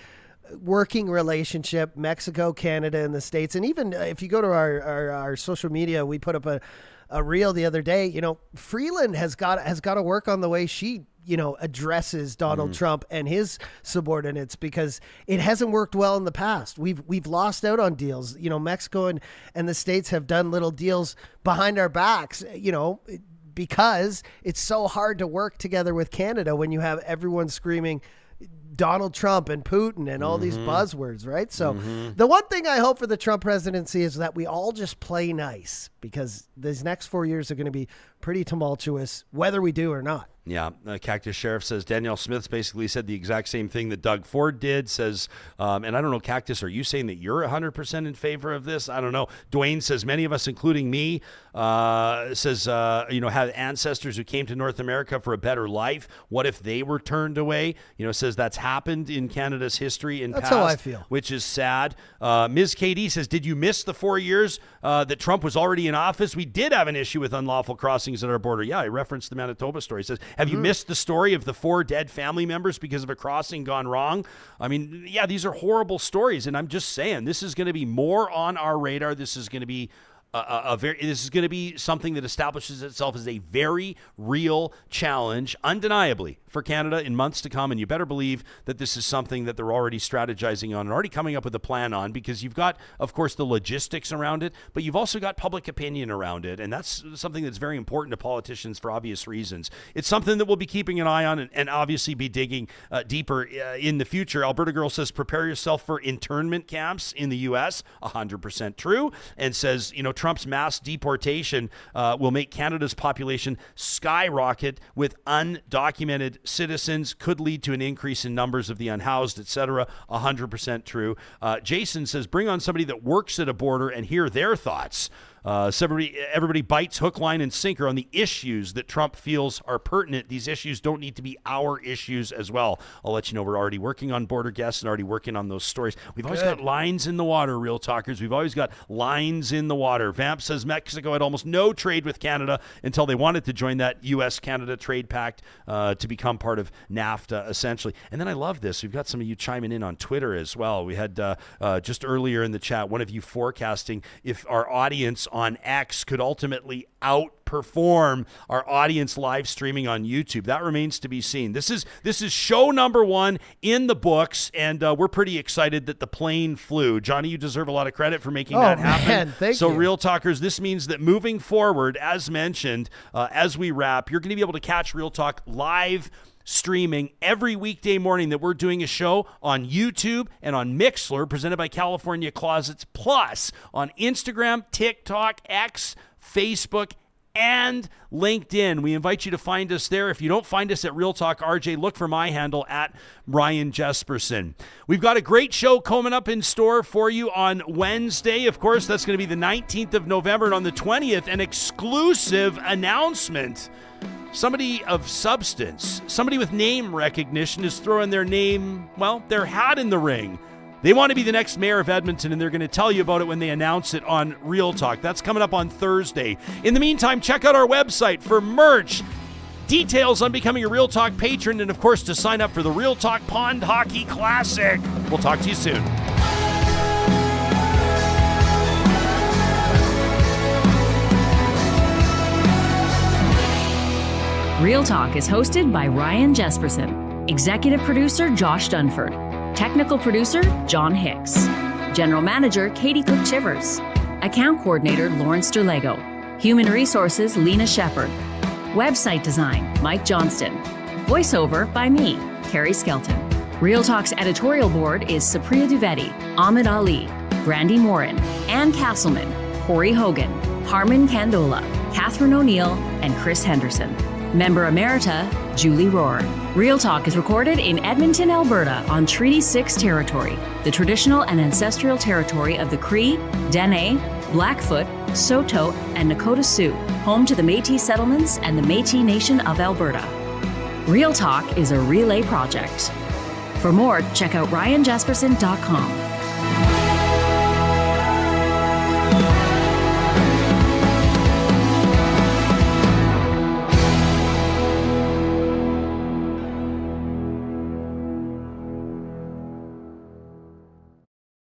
working relationship, Mexico, Canada, and the States. And even if you go to our social media, we put up a reel the other day, Freeland has got to work on the way she, addresses Donald Trump and his subordinates, because it hasn't worked well in the past. We've lost out on deals. Mexico and the States have done little deals behind our backs, because it's so hard to work together with Canada when you have everyone screaming Donald Trump and Putin and all these buzzwords, right? So the one thing I hope for the Trump presidency is that we all just play nice, because these next 4 years are going to be pretty tumultuous, whether we do or not. Yeah, Cactus Sheriff says Danielle Smith's basically said the exact same thing that Doug Ford did. Says, and I don't know, Cactus, are you saying that you're 100% in favor of this? I don't know. Dwayne says many of us, including me, says have ancestors who came to North America for a better life. What if they were turned away? Says that's happened in Canada's history in That's past, how I feel. which is sad. Ms. KD says, did you miss the 4 years that Trump was already in office? We did have an issue with unlawful crossings at our border. Yeah, I referenced the Manitoba story. It says, have you missed the story of the 4 dead family members because of a crossing gone wrong? I mean, yeah, these are horrible stories, and I'm just saying this is going to be more on our radar. This is going to be this is going to be something that establishes itself as a very real challenge, undeniably, for Canada in months to come. And you better believe that this is something that they're already strategizing on and already coming up with a plan on, because you've got, of course, the logistics around it, but you've also got public opinion around it. And that's something that's very important to politicians for obvious reasons. It's something that we'll be keeping an eye on and obviously be digging deeper in the future. Alberta Girl says, prepare yourself for internment camps in the U.S. 100% true. And says, Trump's mass deportation will make Canada's population skyrocket with undocumented citizens, could lead to an increase in numbers of the unhoused, etc. 100% true. Jason says, bring on somebody that works at a border and hear their thoughts. So everybody bites hook, line, and sinker on the issues that Trump feels are pertinent. These issues don't need to be our issues as well. I'll let you know we're already working on border guests and already working on those stories. We've always got lines in the water, Real Talkers. We've always got lines in the water. Vamp says Mexico had almost no trade with Canada until they wanted to join that U.S.-Canada trade pact to become part of NAFTA, essentially. And then I love this. We've got some of you chiming in on Twitter as well. We had just earlier in the chat, one of you forecasting if our audience on X could ultimately outperform our audience live streaming on YouTube. That remains to be seen. This is show number 1 in the books, and we're pretty excited that the plane flew. Johnny, you deserve a lot of credit for making that happen. Man, thank you. Real Talkers, this means that moving forward, as mentioned, as we wrap, you're going to be able to catch Real Talk live streaming every weekday morning that we're doing a show on YouTube and on Mixlr, presented by California Closets, plus on Instagram, TikTok, X, Facebook, and LinkedIn. We invite you to find us there. If you don't find us at Real Talk RJ, look for my handle at Ryan Jesperson. We've got a great show coming up in store for you on Wednesday. Of course, that's going to be the 19th of November, and on the 20th, an exclusive announcement. Somebody of substance, somebody with name recognition is throwing their hat in the ring. They want to be the next mayor of Edmonton, and they're going to tell you about it when they announce it on Real Talk. That's coming up on Thursday. In the meantime, check out our website for merch, Details on becoming a Real Talk patron and, of course, to sign up for the Real Talk Pond Hockey Classic. We'll talk to you soon. Real Talk is hosted by Ryan Jesperson, executive producer Josh Dunford, technical producer John Hicks, general manager Katie Cook-Chivers, account coordinator Lawrence Derlego, human resources Lena Shepard, website design Mike Johnston, voiceover by me, Carrie Skelton. Real Talk's editorial board is Supriya Dwivedi, Ahmed Ali, Brandy Morin, Ann Castleman, Corey Hogan, Harman Candola, Catherine O'Neill, and Chris Henderson. Member Emerita, Julie Rohr. Real Talk is recorded in Edmonton, Alberta on Treaty 6 territory, the traditional and ancestral territory of the Cree, Dene, Blackfoot, Saulteaux, and Nakota Sioux, home to the Métis settlements and the Métis Nation of Alberta. Real Talk is a relay project. For more, check out ryanjesperson.com.